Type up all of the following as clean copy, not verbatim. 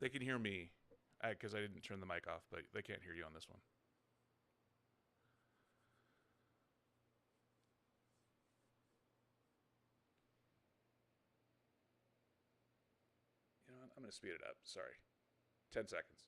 They can hear me because I didn't turn the mic off, but they can't hear you on this one. You know what? I'm going to speed it up. Sorry. 10 seconds.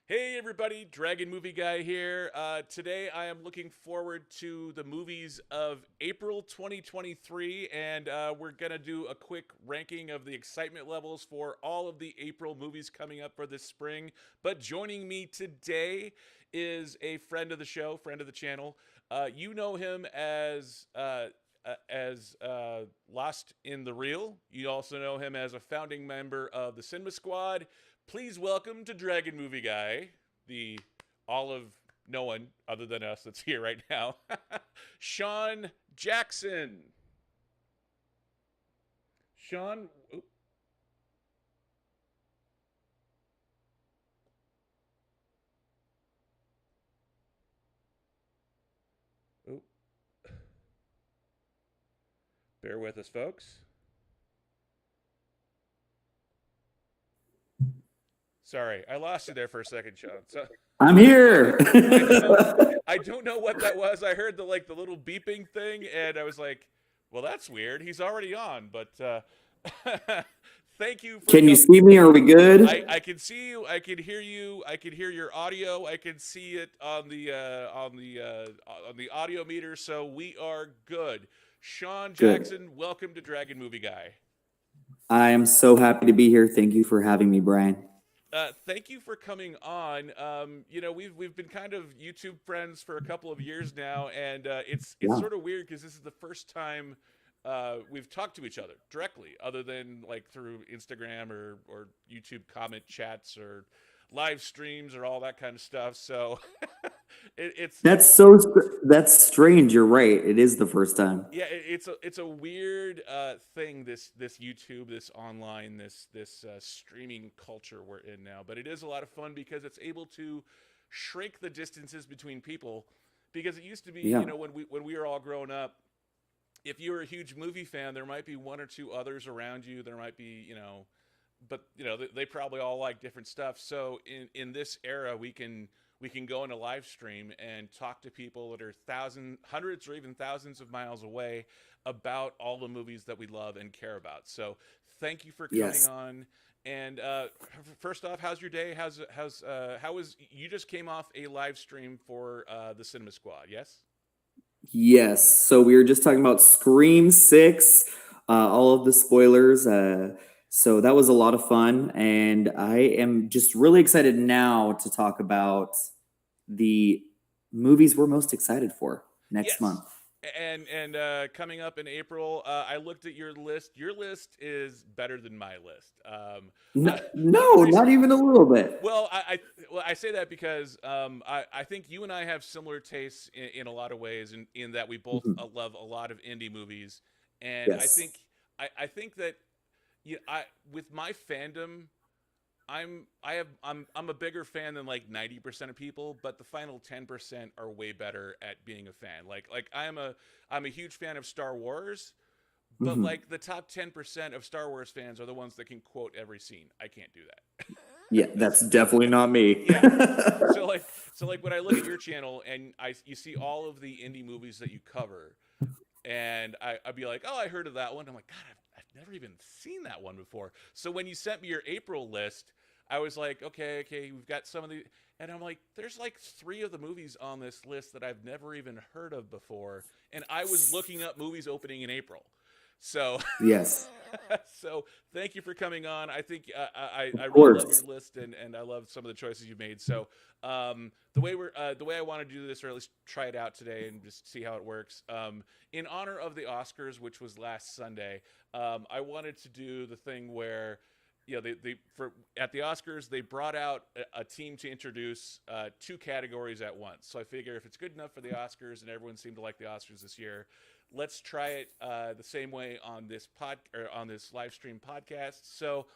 Hey everybody, Dragon Movie Guy here. Today I am looking forward to the movies of April 2023, and we're going to do a quick ranking of the excitement levels for all of the April movies coming up for this spring. But joining me today is a friend of the show, friend of the channel. You know him as Lost in the Reel. You also know him as a founding member of the Cinema Squad. Please welcome to Dragon Movie Guy, the all of no one other than us that's here right now, Shawn Jackson. Shawn, oh, bear with us, folks. Sorry, I lost you there for a second, Shawn. So I'm here. I don't, I don't know what that was. I heard the little beeping thing, and I was like, "Well, that's weird. He's already on." But thank you for Can you coming. see me? Are we good? I can see you. I can hear you. I can hear your audio. I can see it on the audio meter. So we are good. Shawn Good. Jackson, welcome to Dragon Movie Guy. I am so happy to be here. Thank you for having me, Brian. Thank you for coming on. We've been kind of YouTube friends for a couple of years now, and it's Yeah. sort of weird because this is the first time we've talked to each other directly, other than like through Instagram or YouTube comment chats or live streams or all that kind of stuff. So That's strange. You're right. It is the first time. yeah, it's a weird thing, this YouTube, this online, this streaming culture we're in now. But it is a lot of fun because it's able to shrink the distances between people. Because it used to be, Yeah. when we were all growing up, if you were a huge movie fan, there might be one or two others around you. There might be, but they probably all like different stuff. So in this era, we can go in a live stream and talk to people that are hundreds or even thousands of miles away about all the movies that we love and care about. So thank you for coming Yes. on. And first off, how's your day? How was you just came off a live stream for the Cinema Squad? Yes. Yes. So we were just talking about Scream 6, all of the spoilers. So that was a lot of fun. And I am just really excited now to talk about the movies we're most excited for next Yes. month. And coming up in April, I looked at your list. Your list is better than my list. No, Reason, not even a little bit. I say that because I think you and I have similar tastes in a lot of ways, in that we both Mhm. love a lot of indie movies, and Yes. I think that I with my fandom, I'm a bigger fan than like 90% of people, but the final 10% are way better at being a fan. Like I'm a huge fan of Star Wars, but Mhm. like the top 10% of Star Wars fans are the ones that can quote every scene. I can't do Yeah, that. that's definitely not me. Yeah. So like when I look at your channel and you see all of the indie movies that you cover, and I'd be like, oh, I heard of that one. I'm like, God, I've never even seen that one before. So when you sent me your April list, I was like, okay, we've got some of the, and I'm like, there's like three of the movies on this list that I've never even heard of before, and I was looking up movies opening in April. So, Yes, so thank you for coming on. I think of I really love your course. list, and I love some of the choices you made. So the way I want to do this, or at least try it out today and just see how it works. In honor of the Oscars, which was last Sunday, I wanted to do the thing where they for at the Oscars they brought out a team to introduce two categories at once. So I figure if it's good enough for the Oscars and everyone seemed to like the Oscars this year, let's try it the same way on this on this live stream podcast. So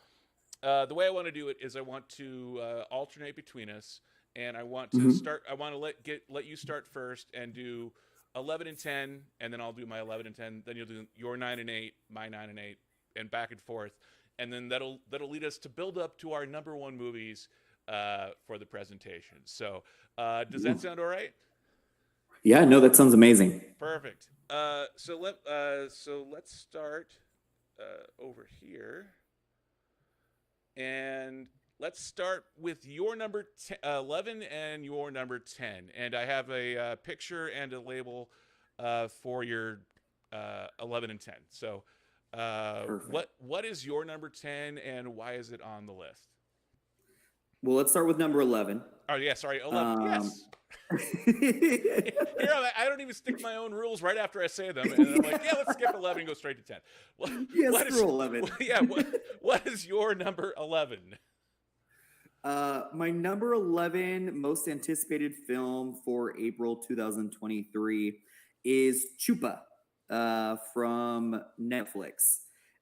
the way I want to do it is I want to alternate between us, and I want to Hmm. start. I want to let you start first and do 11 and 10, and then I'll do my 11 and 10. Then you'll do your 9 and 8, my 9 and 8, and back and forth, and then that'll lead us to build up to our number one movies for the presentation. So does that sound all right? Yeah, no, that sounds amazing. Perfect. So let's start over here. And let's start with your number 10, 11 and your number 10. And I have a picture and a label for your 11 and 10. So, Perfect. what is your number 10 and why is it on the list? Well, let's start with number 11. Oh, yeah, sorry, 11. Um, Yes. Here, I don't even stick my own rules right after I say them. And I'm like, yeah, let's skip 11 and go straight to 10. What, yeah, what is, screw 11. yeah, what is your number 11? My number 11 most anticipated film for April 2023 is Chupa from Netflix.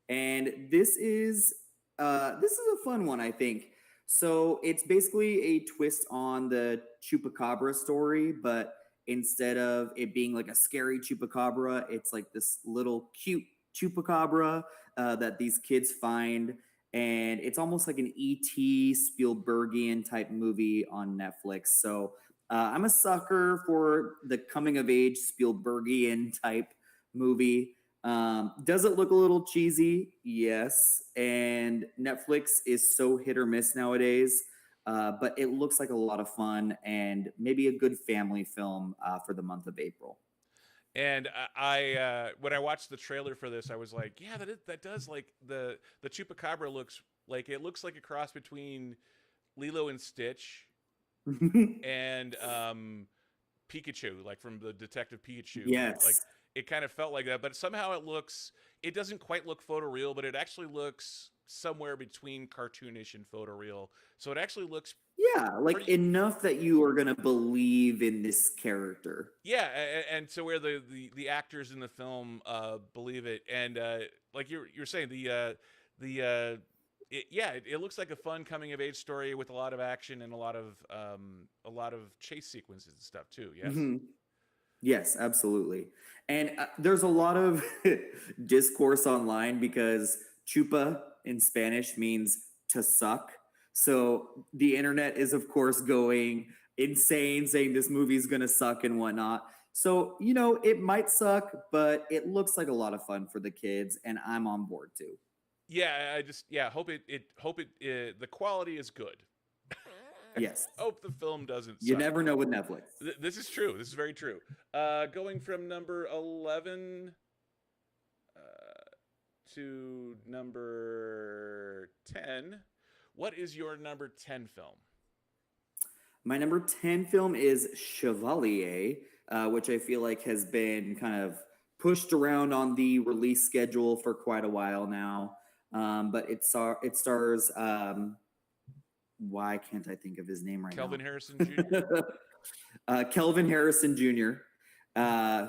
And this is a fun one, I think. So it's basically a twist on the Chupacabra story, but instead of it being like a scary Chupacabra, it's like this little cute Chupacabra that these kids find, and it's almost like an ET Spielbergian type movie on Netflix. So I'm a sucker for the coming of age Spielbergian type movie. Does it look a little cheesy? Yes. And Netflix is so hit or miss nowadays. But it looks like a lot of fun and maybe a good family film for the month of April. And when I watched the trailer for this, I was like, yeah, that does like the chupacabra looks like a cross between Lilo and Stitch and Pikachu, like from the Detective Pikachu. Like Yes. it kind of felt like that, but somehow it doesn't quite look photoreal, but it actually looks somewhere between cartoonish and photoreal. So it actually looks Yeah, like pretty. enough that you are gonna believe in this character. Yeah, and so where the actors in the film believe it, and like you're saying it looks like a fun coming of age story with a lot of action and a lot of chase sequences and stuff too. Yes. Hmm. Yes, absolutely. And there's a lot of discourse online because chupa in Spanish means to suck. So the internet is, of course, going insane saying this movie's going to suck and whatnot. So, it might suck, but it looks like a lot of fun for the kids, and I'm on board too. Yeah, I just hope the quality is good. Yes. Hope the film doesn't You suck. never know with Netflix. This is true. This is very true. Going from number 11 to number 10, what is your number 10 film? My number 10 film is Chevalier, which I feel like has been kind of pushed around on the release schedule for quite a while now. But it stars, why can't I think of his name right Kelvin now? Harrison Jr. Kelvin Harrison Jr.,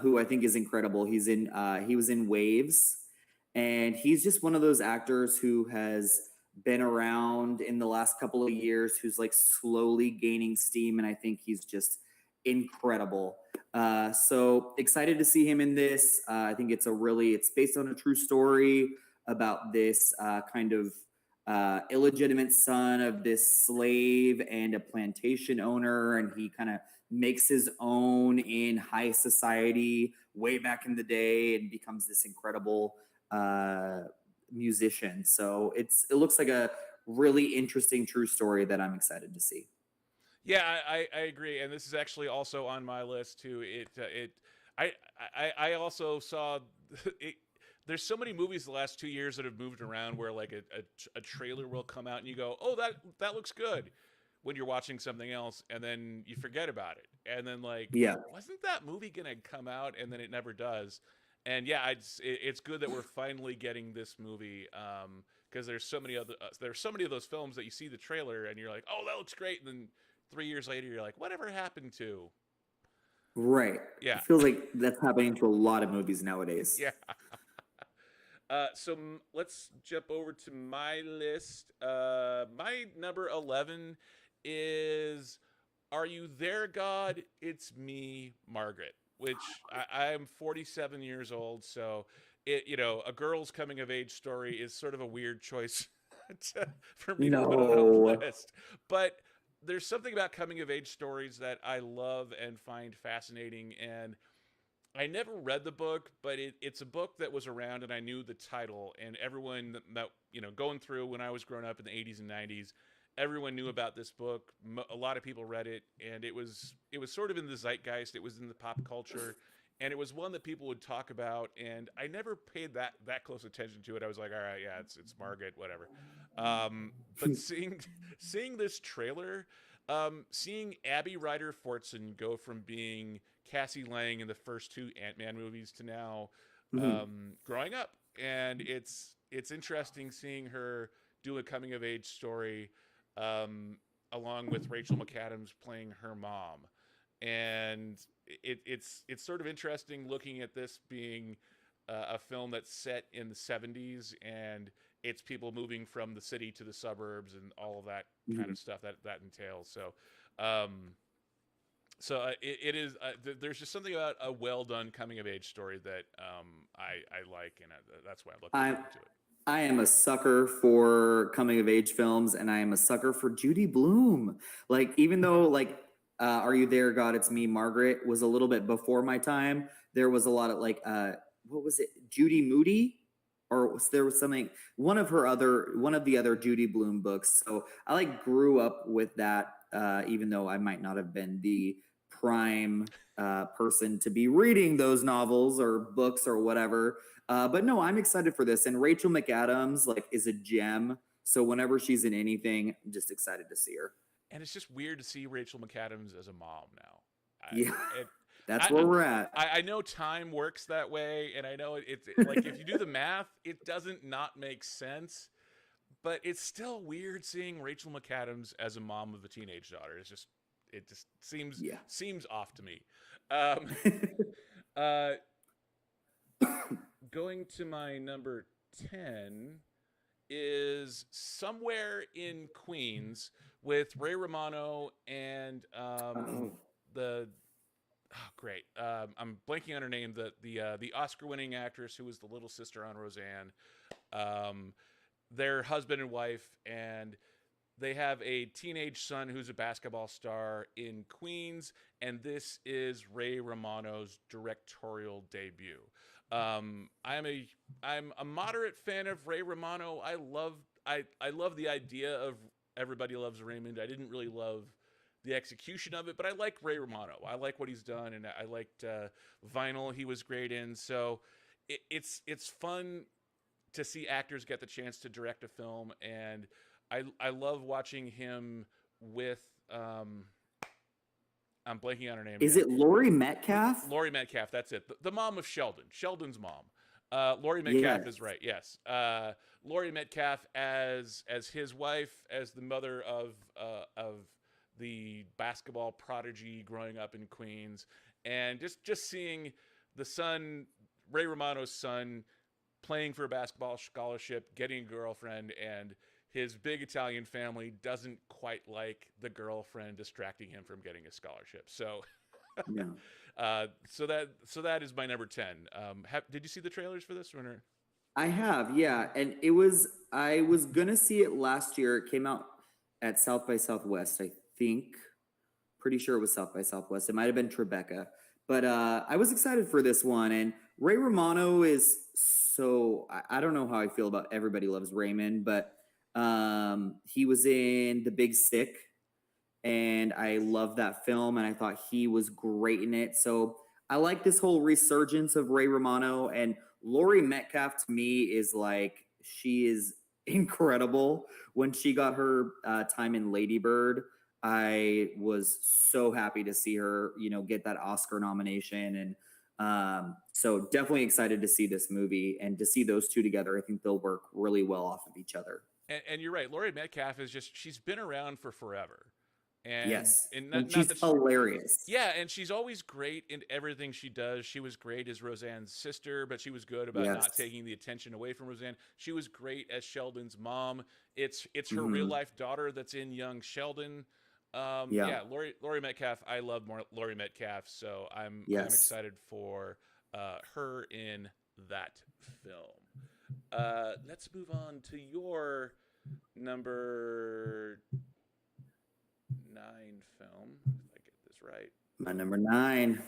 who I think is incredible. He was in Waves, and he's just one of those actors who has been around in the last couple of years, who's like slowly gaining steam, and I think he's just incredible. So excited to see him in this. I think it's based on a true story about this kind of illegitimate son of this slave and a plantation owner, and he kind of makes his own in high society way back in the day and becomes this incredible musician. So it looks like a really interesting true story that I'm excited to see. Yeah, I agree, and this is actually also on my list too. I I also saw it. There's so many movies the last 2 years that have moved around where like a trailer will come out and you go, oh that looks good, when you're watching something else, and then you forget about it, and then like Yeah. wasn't that movie gonna come out, and then it never does. And yeah, it's good that we're finally getting this movie because there's so many of those films that you see the trailer and you're like, oh, that looks great, and then 3 years later you're like, whatever happened to? Right. Yeah, It feels like that's happening to a lot of movies nowadays. yeah. Let's jump over to my list. My number 11 is Are You There, God? It's Me, Margaret, which I am 47 years old, so a girl's coming of age story is sort of a weird choice for me to put on a No. list. But there's something about coming of age stories that I love and find fascinating, and I never read the book, but it's a book that was around, and I knew the title. And everyone going through when I was growing up in the 80s and 90s, everyone knew about this book. A lot of people read it, and it was sort of in the zeitgeist. It was in the pop culture, and it was one that people would talk about. And I never paid that close attention to it. I was like, all right, yeah, it's Margaret, whatever. But seeing this trailer, seeing Abby Ryder Fortson go from being Cassie Lang in the first two Ant-Man movies to now Mhm. growing up, and it's interesting seeing her do a coming of age story, um, along with Rachel McAdams playing her mom, and it's sort of interesting looking at this being a film that's set in the 70s, and it's people moving from the city to the suburbs and all of that kind Mhm. of stuff that entails. Um, it is. There's just something about a well done coming of age story that I like, and that's why I'm looking I forward to it. I am a sucker for coming of age films, and I am a sucker for Judy Blume. Like, even though Are You There, God? It's Me, Margaret was a little bit before my time. There was a lot of what was it, Judy Moody, or there was something one of the other Judy Blume books. So I grew up with that, even though I might not have been the prime person to be reading those novels or books or whatever. But no, I'm excited for this. And Rachel McAdams is a gem. So whenever she's in anything, I'm just excited to see her. And it's just weird to see Rachel McAdams as a mom now. Yeah, I, it, that's I, where we're at. I know time works that way, and I know like if you do the math, it doesn't not make sense. But it's still weird seeing Rachel McAdams as a mom of a teenage daughter. It just seems Yeah. seems off to me. Um, uh, Going to my number 10 is Somewhere in Queens with Ray Romano and Oh, the great. I'm blanking on her name. The Oscar-winning actress who was the little sister on Roseanne. Um, their husband and wife, and they have a teenage son who's a basketball star in Queens, and this is Ray Romano's directorial debut. I'm a moderate fan of Ray Romano. I love the idea of Everybody Loves Raymond. I didn't really love the execution of it, but I like Ray Romano. I like what he's done, and I liked Vinyl. He was great in. So it's fun to see actors get the chance to direct a film, and I love watching him with I'm blanking on her name is again. it Lori Metcalf? Laurie Metcalf. That's it. The mom of Sheldon. Sheldon's mom. Laurie Metcalf Yes. is right. Yes. Laurie Metcalf as his wife, as the mother of the basketball prodigy growing up in Queens, and just seeing the son, Ray Romano's son, playing for a basketball scholarship, getting a girlfriend, and his big Italian family doesn't quite like the girlfriend distracting him from getting a scholarship. So, Yeah. so that is my number 10. Did you see the trailers for this one? Or? I have, yeah. And I was gonna see it last year. It came out at South by Southwest, I think. Pretty sure it was South by Southwest. It might have been Tribeca. But I was excited for this one. And Ray Romano is I don't know how I feel about Everybody Loves Raymond, but he was in The Big Sick, and I love that film, and I thought he was great in it. So I like this whole resurgence of Ray Romano, and Laurie Metcalf to me is she is incredible. When she got her time in Lady Bird, I was so happy to see her, get that Oscar nomination, and So definitely excited to see this movie and to see those two together. I think they'll work really well off of each other. And you're right. Laurie Metcalf is just she's been around for forever, and Yes, and and not she's that she, hilarious. yeah, and she's always great in everything she does. She was great as Roseanne's sister, but she was good about not Yes. taking the attention away from Roseanne. She was great as Sheldon's mom. It's her real Hmm. life daughter that's in young Sheldon. Yeah. Yeah, Laurie Metcalf. I love Laurie Metcalf, so I'm Yes. excited for her in that film. Let's move on to your number 9 film, if I get this right. My number 9.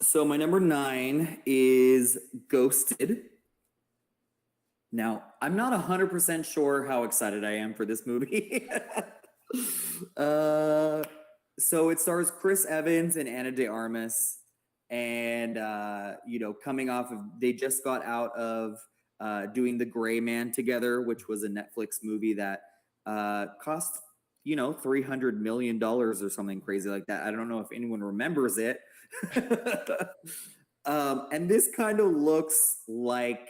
So my number 9 is Ghosted. Now, I'm not 100% sure how excited I am for this movie. uh, so it stars Chris Evans and Anna de Armas. And, coming off of, they just got out of doing The Gray Man together, which was a Netflix movie that cost, $300 million or something crazy like that. I don't know if anyone remembers it. And this kind of looks like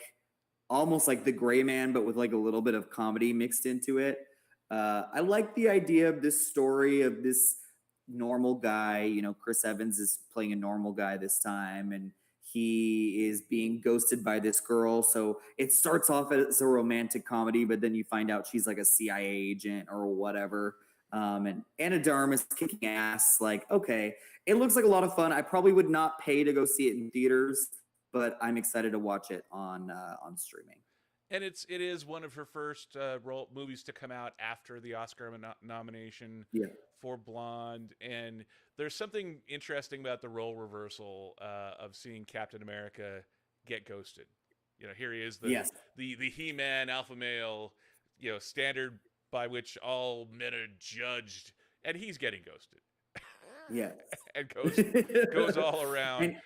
almost like The Gray Man, but with like a little bit of comedy mixed into it. I like the idea of this story of this normal guy. Chris Evans is playing a normal guy this time, and he is being ghosted by this girl. So it starts off as a romantic comedy, but then you find out she's like a CIA agent or whatever. And Anna de Armas kicking ass. Like, okay, it looks like a lot of fun. I probably would not pay to go see it in theaters, but I'm excited to watch it on streaming. And it is one of her first role movies to come out after the Oscar nomination Yeah. for Blonde, and there's something interesting about the role reversal of seeing Captain America get ghosted. Here he is, the Yes. the He-Man alpha male, standard by which all men are judged, and he's getting ghosted, Yes. and goes all around. And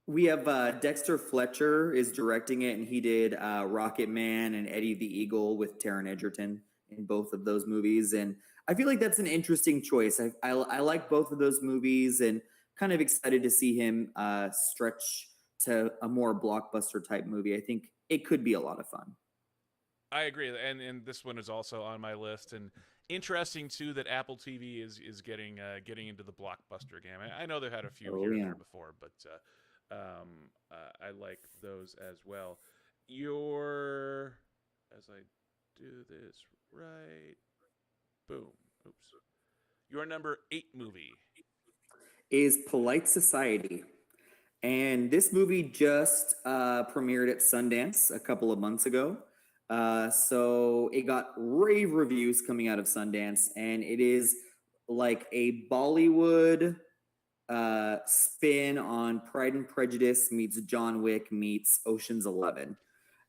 we have Dexter Fletcher is directing it, and he did Rocket Man and Eddie the Eagle with Taron Egerton in both of those movies. And I feel like that's an interesting choice. I like both of those movies, and kind of excited to see him stretch to a more blockbuster type movie. I think it could be a lot of fun. I agree, and this one is also on my list. And interesting too that Apple TV is getting into the blockbuster game. I know they've had a few Oh here and yeah. there before, but I like those as well. Your as I do this right, boom, oops. Your number 8 movie. Is Polite Society. And this movie just premiered at Sundance a couple of months ago. So it got rave reviews coming out of Sundance, and it is like a Bollywood spin on Pride and Prejudice meets John Wick meets Ocean's 11,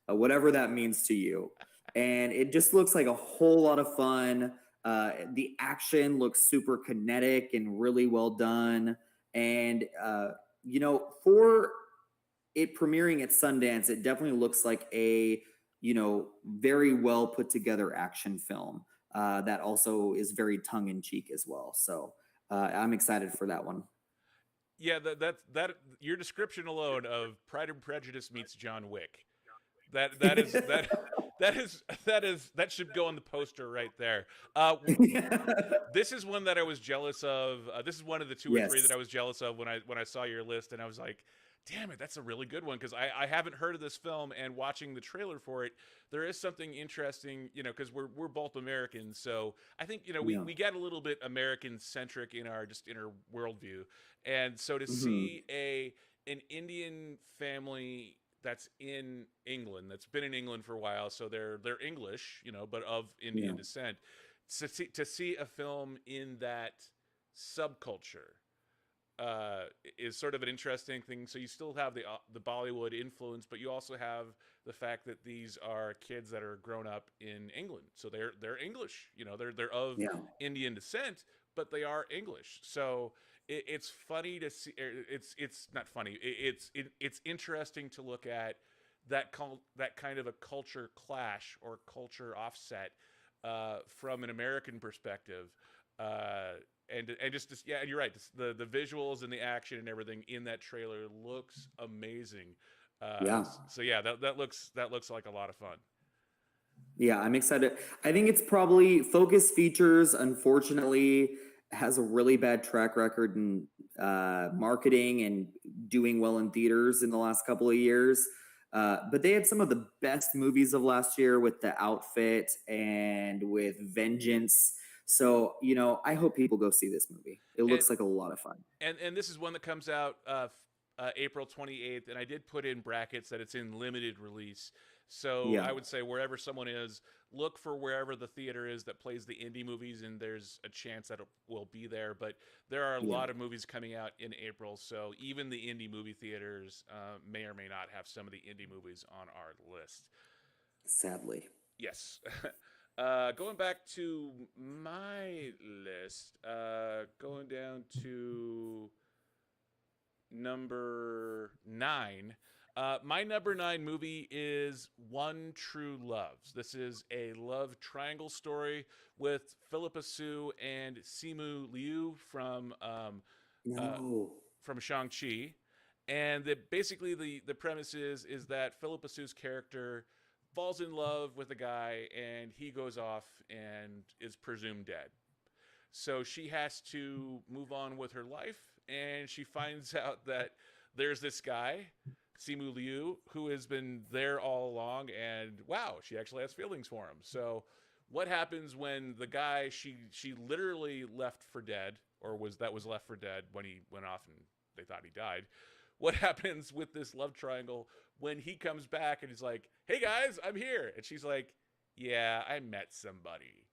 whatever that means to you. And it just looks like a whole lot of fun. The action looks super kinetic and really well done. And for it premiering at Sundance, it definitely looks like a very well put together action film that also is very tongue in cheek as well. So I'm excited for that one. Yeah, that your description alone of Pride and Prejudice meets John Wick. That is that should go on the poster right there. This is one that I was jealous of. This is one of the 2 or 3 that Yes. I was jealous of when I saw your list, and I was like, "Damn it, that's a really good one." Because I haven't heard of this film, and watching the trailer for it, there is something interesting. Because we're both Americans, so I think Yeah. we get a little bit American centric in our worldview, and so to Hmm. see an Indian family that's in England, that's been in England for a while, so they're English, but of Yeah. Indian descent. To see a film in that subculture is sort of an interesting thing. So you still have the Bollywood influence, but you also have the fact that these are kids that are grown up in England, so they're English. They're of Yeah. Indian descent, but they are English. So it's funny to see. It's not funny. It's interesting to look at that kind of a culture clash or culture offset from an American perspective. uh, and just yeah, and you're right. The visuals and the action and everything in that trailer looks amazing. Yeah. So yeah, that looks like a lot of fun. Yeah, I'm excited. I think it's probably Focus Features, unfortunately, has a really bad track record in marketing and doing well in theaters in the last couple of years. But they had some of the best movies of last year with The Outfit and with Vengeance. So, I hope people go see this movie. It And looks like a lot of fun. and this is one that comes out April 28th, and I did put in brackets that it's in limited release. So Yeah, I would say wherever someone is, look for wherever the theater is that plays the indie movies, and there's a chance that it will be there. But there are a yeah, lot of movies coming out in April, so even the indie movie theaters may or may not have some of the indie movies on our list. sadly. Yes. Going back to my list, going down to number 9. My number 9 movie is One True Loves. This is a love triangle story with Philippa Sue and Simu Liu uh, No. from Shang-Chi. And basically the premise is that Philippa Sue's character falls in love with a guy and he goes off and is presumed dead. So she has to move on with her life, and she finds out that there's this guy, Simu Liu, who has been there all along, and wow, she actually has feelings for him. So, what happens when the guy she literally left for dead, or was left for dead when he went off and they thought he died? What happens with this love triangle when he comes back and he's like, "Hey guys, I'm here," and she's like, "Yeah, I met somebody."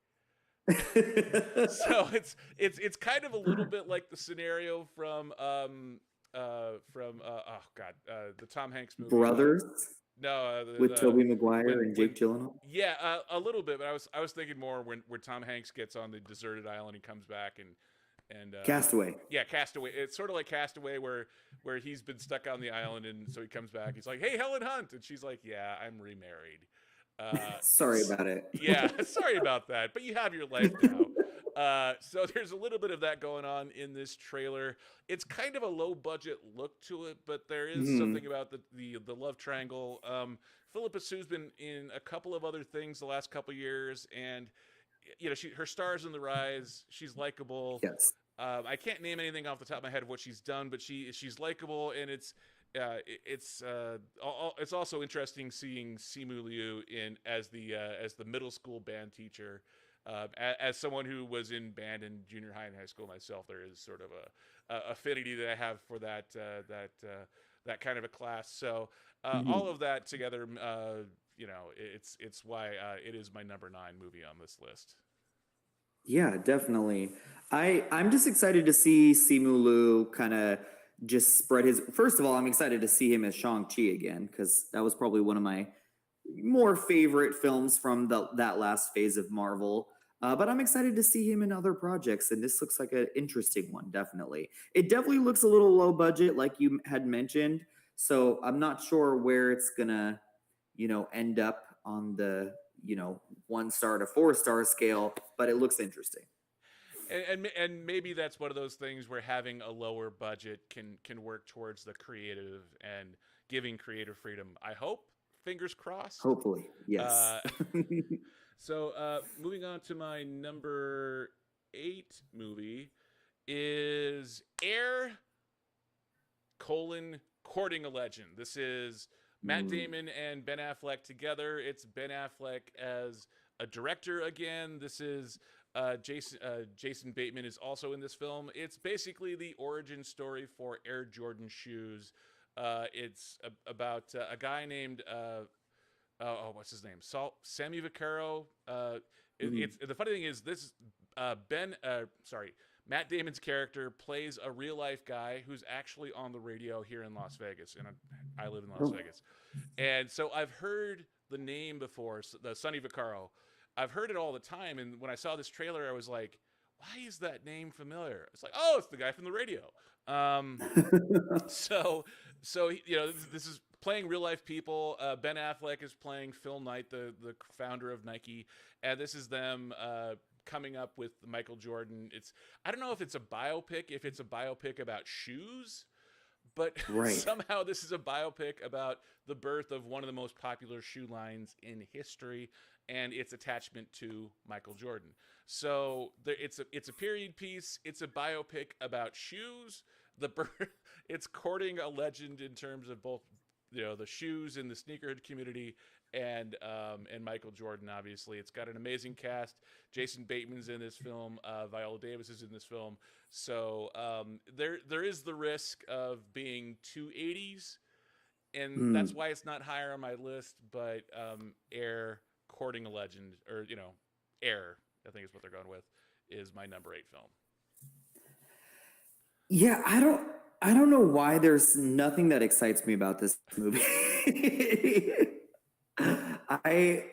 So it's kind of a little bit like the scenario oh god, the Tom Hanks movie. Brothers No, with Tobey Maguire and when Jake Gyllenhaal. yeah, a little bit, but I was thinking more when where Tom Hanks gets on the deserted island and comes back and Castaway. yeah, Castaway. It's sort of like Castaway where he's been stuck on the island and so he comes back. He's like, "Hey, Helen Hunt," and she's like, "Yeah, I'm remarried." Sorry about it. Yeah, sorry about that, but you have your life now. So there's a little bit of that going on in this trailer. It's kind of a low budget look to it, but there is Mhm. something about the love triangle. Philippa Sue's been in a couple of other things the last couple years, and her star's in the rise. She's likable. Yes. I can't name anything off the top of my head of what she's done, but she's likable, and it's also interesting seeing Simu Liu in as the middle school band teacher. As someone who was in band in junior high and high school myself, there is sort of a affinity that I have for that kind of a class. So all Mhm. of that together, it's why it is my number 9 movie on this list. Yeah, definitely. I'm just excited to see Simu Liu kind of just spread his. First of all, I'm excited to see him as Shang-Chi again because that was probably one of my more favorite films from that last phase of Marvel. But I'm excited to see him in other projects, and this looks like an interesting one. Definitely, it definitely looks a little low budget, like you had mentioned. So I'm not sure where it's gonna, end up on the 1 star to 4 star scale, but it looks interesting. And maybe that's one of those things where having a lower budget can work towards the creative and giving creative freedom. I hope. Fingers crossed. Hopefully, yes. Uh, so moving on to my number 8 movie is Air Courting a Legend. This is Matt Mm, Damon and Ben Affleck together. It's Ben Affleck as a director again. This is Jason Bateman is also in this film. It's basically the origin story for Air Jordan shoes. It's about a guy named what's his name? Sammy Vaccaro. mm. It's the funny thing is this Matt Damon's character plays a real life guy who's actually on the radio here in Las Vegas, and I live in Las Oh. Vegas, and so I've heard the name before, the Sonny Vaccaro. I've heard it all the time, and when I saw this trailer, I was like, "Why is that name familiar?" It's like, "Oh, it's the guy from the radio." Um, so this is playing real life people. Ben Affleck is playing Phil Knight, the founder of Nike, and this is them coming up with Michael Jordan. It's I don't know if it's a biopic, if it's a biopic about shoes, but Right. somehow this is a biopic about the birth of one of the most popular shoe lines in history and its attachment to Michael Jordan. So it's a period piece. It's a biopic about shoes. The birth, it's courting a legend in terms of both the shoes in the sneakerhead community and Michael Jordan. Obviously, it's got an amazing cast. Jason Bateman's in this film. Viola Davis is in this film. So there is the risk of being too 80s, and that's Mm. why it's not higher on my list. But Air, courting a legend, or Air, I think is what they're going with, is my number 8 film. Yeah, I don't know why there's nothing that excites me about this movie. I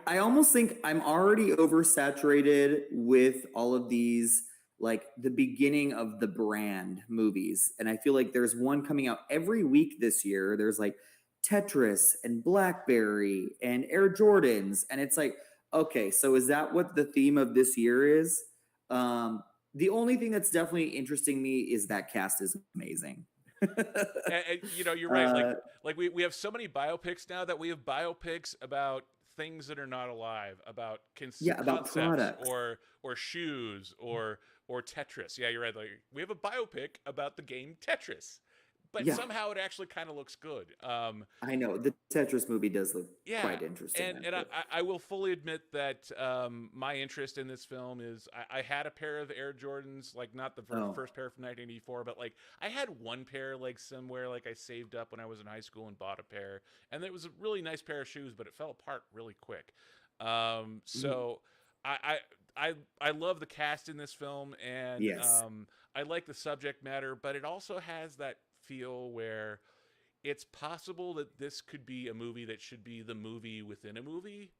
I almost think I'm already oversaturated with all of these, like the beginning of the brand movies. And I feel like there's one coming out every week this year. There's like Tetris and Blackberry and Air Jordans. And it's like, okay, so is that what the theme of this year is? Um, the only thing that's definitely interesting me is that cast is amazing. And you're right. uh, Like we have so many biopics now that we have biopics about things that are not alive, about yeah, about concepts products. or shoes or Tetris. Yeah, you're right. Like we have a biopic about the game Tetris, but Yeah, somehow it actually kind of looks good. I know the Tetris movie does look Yeah, quite interesting, and actually. I will fully admit that my interest in this film is I had a pair of Air Jordans, like not the Oh, first pair from 1984, but like I had one pair like somewhere, like I saved up when I was in high school and bought a pair, and it was a really nice pair of shoes, but it fell apart really quick. mm, So I love the cast in this film, and yes. I like the subject matter, but it also has that feel where it's possible that this could be a movie that should be the movie within a movie.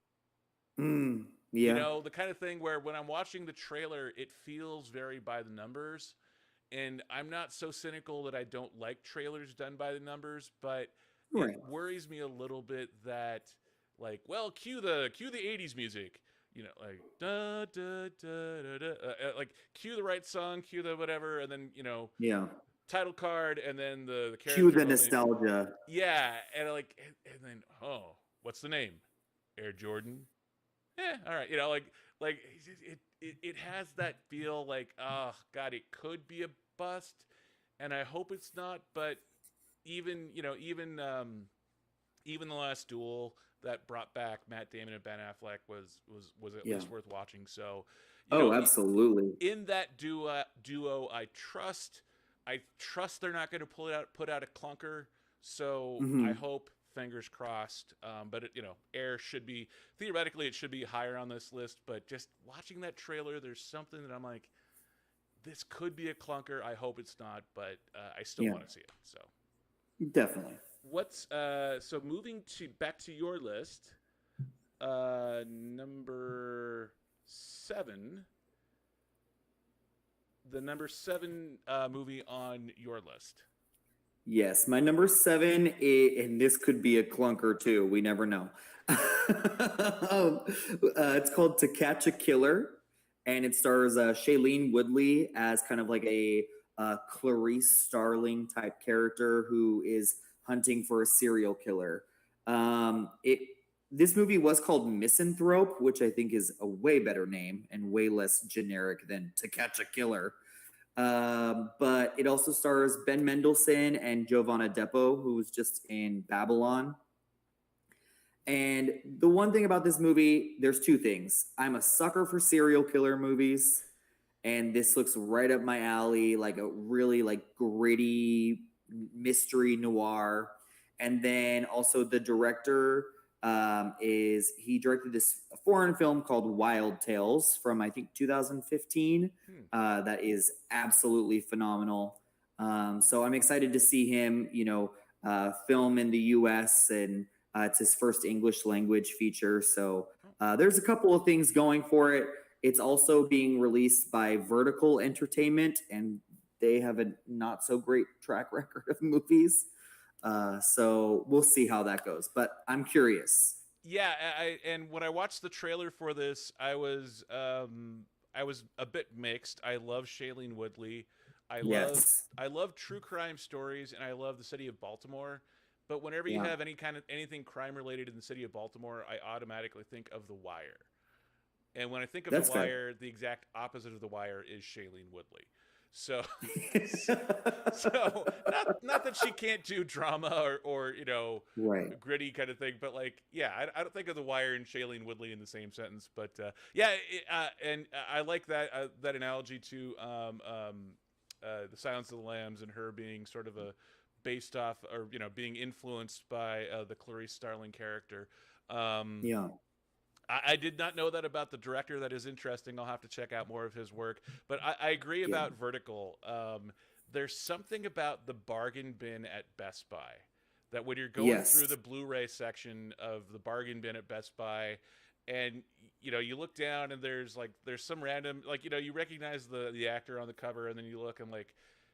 Mm, yeah. The kind of thing where when I'm watching the trailer, it feels very by the numbers. And I'm not so cynical that I don't like trailers done by the numbers, but it Right. worries me a little bit that, like, well, cue the 80s music. Like da da da da da, like cue the right song, cue the whatever, and then Yeah. title card, and then the Cue character the will name. nostalgia. Yeah, and like, and then what's the name? Air Jordan. All right. Like it has that feel like, oh God, it could be a bust, and I hope it's not. But even the last duel that brought back Matt Damon and Ben Affleck was at Yeah. least worth watching. So, Oh, absolutely. in that duo, I trust they're not going to put out a clunker. So I Hmm. hope, fingers crossed. But Air should be theoretically it should be higher on this list. But just watching that trailer, there's something that I'm like, this could be a clunker. I hope it's not, but I still Yeah, want to see it. So definitely. what's so moving to back to your list, number 7, the number 7 movie on your list. Yes, my number 7, and this could be a clunker too. We never know. It's called To Catch a Killer, and it stars Shailene Woodley as kind of like a Clarice Starling type character who is hunting for a serial killer. It This movie was called Misanthrope, which I think is a way better name and way less generic than To Catch a Killer. But it also stars Ben Mendelsohn and Giovanna Depo, who was just in Babylon. And the one thing about this movie, there's two things. I'm a sucker for serial killer movies, and this looks right up my alley, like a really like gritty mystery noir. And then also the director is he directed this foreign film called Wild Tales from I think 2015. Hmm. That is absolutely phenomenal. So I'm excited to see him, film in the U.S. and it's his first English language feature. So Oh, there's a couple of things going for it. It's also being released by Vertical Entertainment, and they have a not so great track record of movies. So we'll see how that goes. But I'm curious. Yeah, and when I watched the trailer for this, I was a bit mixed. I love Shailene Woodley. Yes. I love true crime stories, and I love the city of Baltimore. But whenever you Yeah. have any kind of anything crime related in the city of Baltimore, I automatically think of The Wire. And when I think of The That's fair. Wire, the exact opposite of The Wire is Shailene Woodley. So, so, so not that she can't do drama or Right. gritty kind of thing, but like yeah, I don't think of The Wire and Shailene Woodley in the same sentence. But yeah, and I like that analogy to the Silence of the Lambs and her being sort of a based off or being influenced by the Clarice Starling character. Um, Yeah. I did not know that about the director. That is interesting. I'll have to check out more of his work. But I agree Yeah. about Vertical. There's something about the bargain bin at Best Buy that when you're going through Yes. the Blu-ray section of the bargain bin at Best Buy, and you look down and there's some random you recognize the actor on the cover, and then you look and like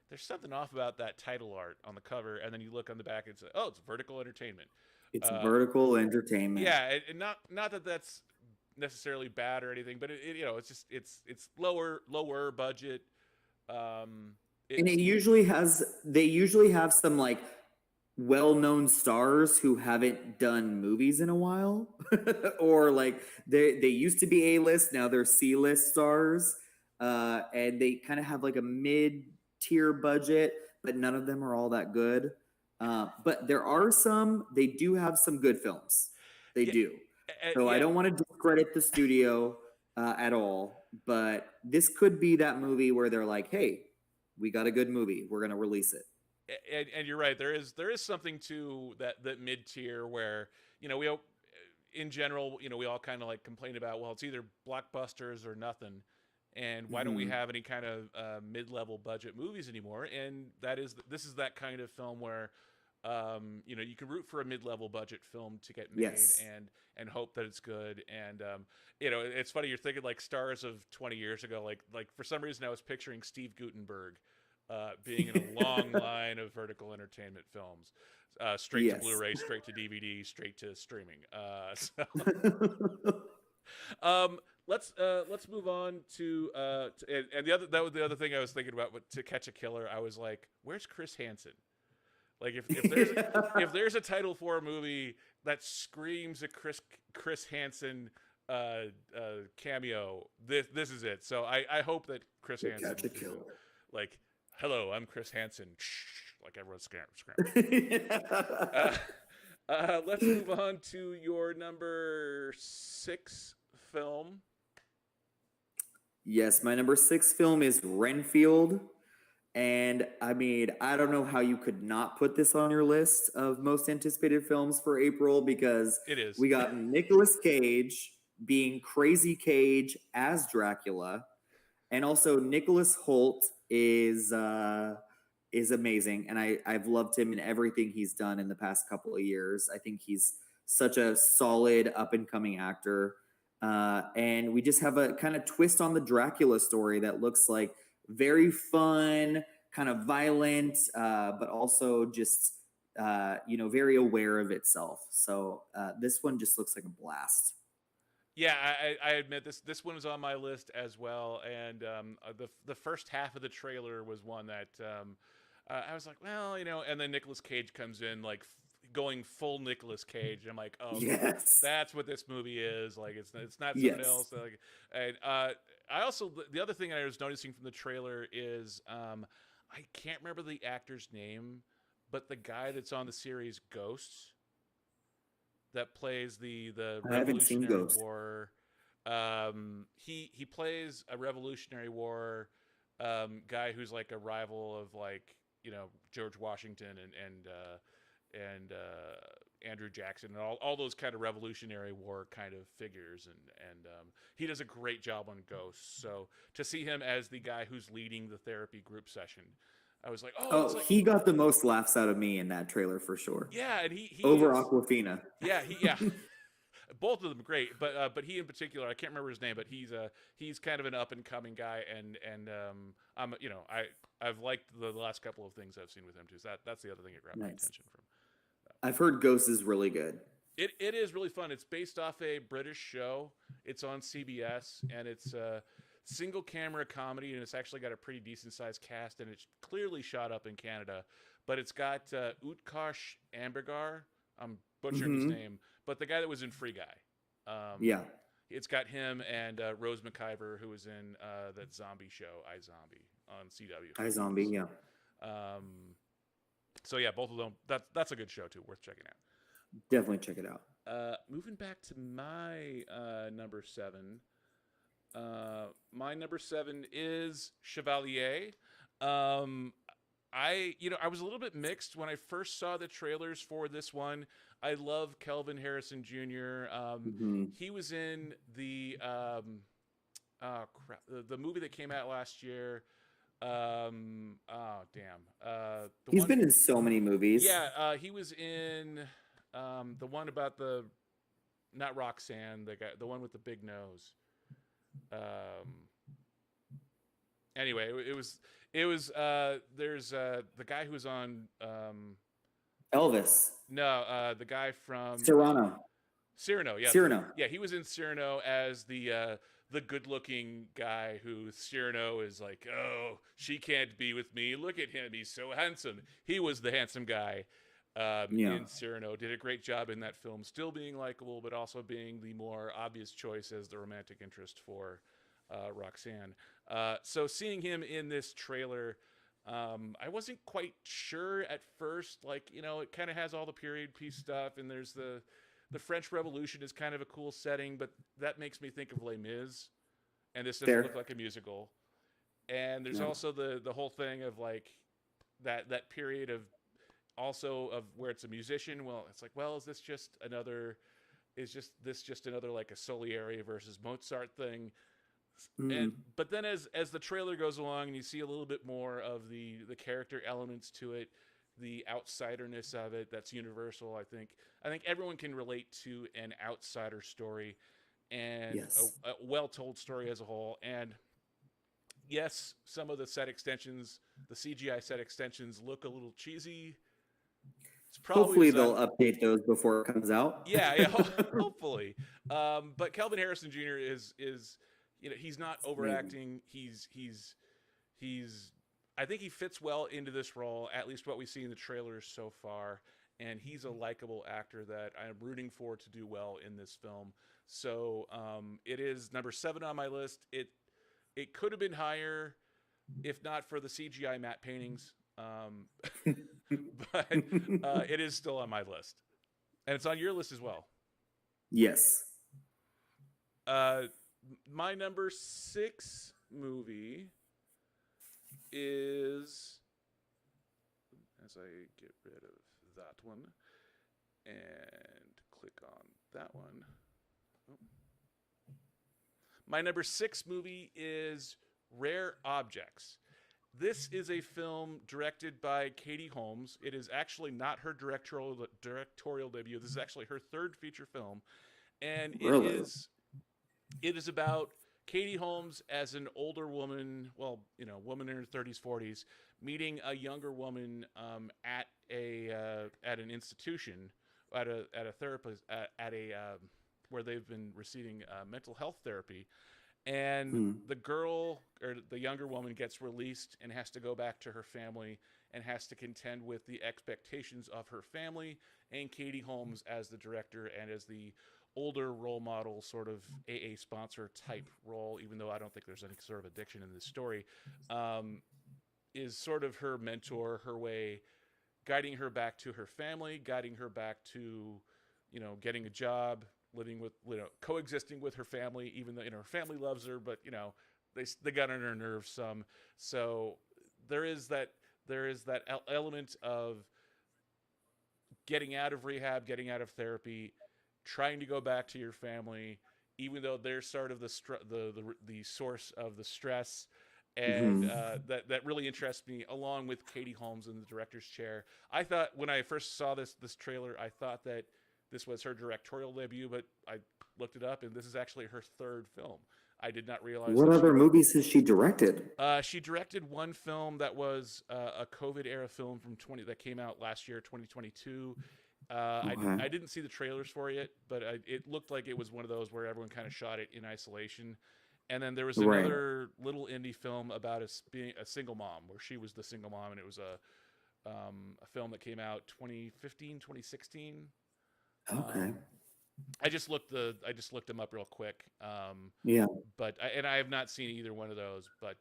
there's something off about that title art on the cover, and then you look on the back and say, oh, it's Vertical Entertainment. It's Uh, vertical entertainment. yeah, and not that that's necessarily bad or anything, but it's just it's lower budget. Um, And it's they usually have some like well-known stars who haven't done movies in a while. Or like they used to be A-list, now they're C-list stars. And they kind of have like a mid-tier budget, but none of them are all that good. But there are some, they do have some good films. They yeah, do. So I yeah. don't want to discredit the studio at all, but this could be that movie where they're like, hey, we got a good movie, we're going to release it. And you're right. There is something to that mid tier where we all, in general we all kind of like complain about, well, it's either blockbusters or nothing, and why don't we Mm-hmm. have any kind of mid level budget movies anymore? And this is that kind of film where you can root for a mid level budget film to get made Yes. and hope that it's good. And it's funny, you're thinking like stars of 20 years ago, like for some reason I was picturing Steve Guttenberg being in a long line of Vertical Entertainment films, straight to Yes. Blu-ray, straight to DVD, straight to streaming. Um, let's move on and the other that was the other thing I was thinking about. But To Catch a Killer, I was like, where's Chris Hansen? Like if there's a title for a movie that screams a Chris Hansen cameo, this is it. So I hope that Chris To Hansen Catch a can do it. Killer. Like, hello, I'm Chris Hansen. Like everyone's scrambled. Let's move on to your number 6 film. Yes, my number 6 film is Renfield. And I mean, I don't know how you could not put this on your list of most anticipated films for April, because It is. we got Nicolas Cage being Crazy Cage as Dracula, and also Nicholas Hoult is amazing, and I've loved him in everything he's done in the past couple of years. I think he's such a solid up and coming actor, and we just have a kind of twist on the Dracula story that looks like very fun, kind of violent, but also just very aware of itself. So this one just looks like a blast. Yeah, I admit this one was on my list as well, and the first half of the trailer was one that I was like, well, and then Nicolas Cage comes in like going full Nicolas Cage. I'm like, oh, okay, Yes. that's what this movie is. Like, it's not something Yes. else. Like, and I also the other thing I was noticing from the trailer is I can't remember the actor's name, but the guy that's on the series Ghosts that plays the I haven't seen Revolutionary Ghost. War. He plays a Revolutionary War guy who's like a rival of like George Washington and Andrew Jackson and all those kind of Revolutionary War kind of figures, and he does a great job on Ghosts. So to see him as the guy who's leading the therapy group session, I was like, oh, it's like, He got the most laughs out of me in that trailer for sure. yeah, and he Over is, Aquafina. yeah. Both of them great, but he in particular, I can't remember his name, but he's kind of an up and coming guy, and I've liked the last couple of things I've seen with him too. So that's the other thing that grabbed my Nice. attention from. I've heard Ghost is really good. It is really fun. It's based off a British show. It's on CBS, and it's a single camera comedy, and it's actually got a pretty decent sized cast, and it's clearly shot up in Canada. But it's got Utkarsh Ambergar. I'm butchering his Hmm. name, but the guy that was in Free Guy. Yeah, It's got him and Rose McIver, who was in that zombie show, iZombie, on CW for iZombie. years. Yeah, Um, so yeah, both of them. That's a good show too, worth checking out. definitely check it out. Moving back to my number seven. My number seven is Chevalier. Um, I was a little bit mixed when I first saw the trailers for this one. I love Kelvin Harrison Jr. Hmm. He was in the oh crap, the movie that came out last year. Oh damn, the He's one. been in so many movies. Yeah, he was in the one about the not Roxanne, the guy, the one with the big nose. Um, anyway, it was there's the guy who was on Elvis, no the guy from Serrano, Cyrano. Yeah, Cyrano. yeah, he was in Cyrano as the good-looking guy who Cyrano is like, oh, she can't be with me. Look at him, he's so handsome. He was the handsome guy Yeah. in Cyrano. Did a great job in that film, still being likable, but also being the more obvious choice as the romantic interest for Roxanne. So seeing him in this trailer, I wasn't quite sure at first. Like, it kind of has all the period piece stuff, and there's the French Revolution is kind of a cool setting, but that makes me think of Les Mis, and this doesn't look Fair. like a musical. And there's No. also the whole thing of like that period of also of where it's a musician. Well, it's like, well, is this just another like a Salieri versus Mozart thing? And Mm. but then as the trailer goes along and you see a little bit more of the character elements to it, the outsiderness of it, that's universal. I think everyone can relate to an outsider story and Yes. a well told story as a whole. And yes, some of the set extensions, the CGI set extensions, look a little cheesy. It's probably Hopefully designed. they'll update those before it comes out. Yeah, yeah, hopefully. But Kelvin Harrison Jr. is he's not Amazing. overacting. He's I think he fits well into this role, at least what we see in the trailers so far. And he's a likable actor that I'm rooting for to do well in this film. So it is number seven on my list. It could have been higher if not for the CGI matte paintings, but it is still on my list, and it's on your list as well. Yes. Uh, my number six movie is, as I get rid of that one and click on that one. Oh. My number six movie is Rare Objects. This is a film directed by Katie Holmes. It is actually not her directorial debut. This is actually her third feature film, and it Really? is it is about Katie Holmes as an older woman, well, woman in her 30s, 40s, meeting a younger woman at an institution, at a therapist, at a where they've been receiving mental health therapy, and Mm. the girl or the younger woman gets released and has to go back to her family and has to contend with the expectations of her family and Katie Holmes as the director and as the older role model, sort of AA sponsor type role, even though I don't think there's any sort of addiction in this story, is sort of her mentor, her way, guiding her back to her family, guiding her back to, getting a job, living with, coexisting with her family, even though, her family loves her, but, they got on her nerves some. So there is that element of getting out of rehab, getting out of therapy, trying to go back to your family, even though they're sort of the source of the stress, and Hmm. that really interests me. Along with Katie Holmes in the director's chair, I thought when I first saw this trailer, I thought that this was her directorial debut, but I looked it up, and this is actually her third film. I did not realize What that other movies has she directed? she directed one film that was a COVID era film from 20 that came out last year, 2022. Okay. I didn't see the trailers for it, but it looked like it was one of those where everyone kind of shot it in isolation. And then there was Right. another little indie film about being a single mom, where she was the single mom, and it was a film that came out 2015, 2016. Okay. I just looked them up real quick. Yeah. And I have not seen either one of those, but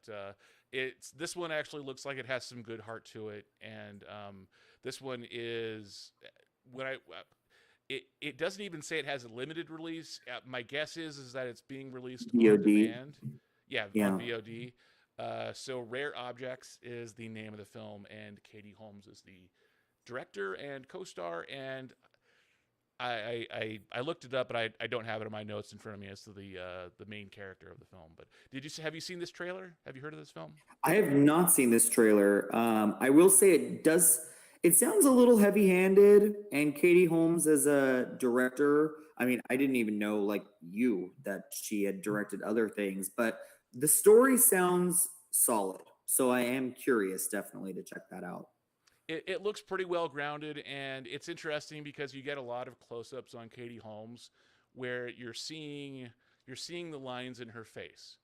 it's this one actually looks like it has some good heart to it, and this one is when I it doesn't even say it has a limited release. My guess is that it's being released on VOD. demand. Yeah, on Yeah. VOD. So Rare Objects is the name of the film, and Katie Holmes is the director and co-star. And I looked it up, but I don't have it in my notes in front of me as to the main character of the film. But have you seen this trailer? Have you heard of this film? I have not seen this trailer. I will say it does. It sounds a little heavy-handed, and Katie Holmes as a director. I mean, I didn't even know, like you, that she had directed other things, but the story sounds solid. So I am curious, definitely, to check that out. It looks pretty well grounded, and it's interesting because you get a lot of close-ups on Katie Holmes where you're seeing the lines in her face.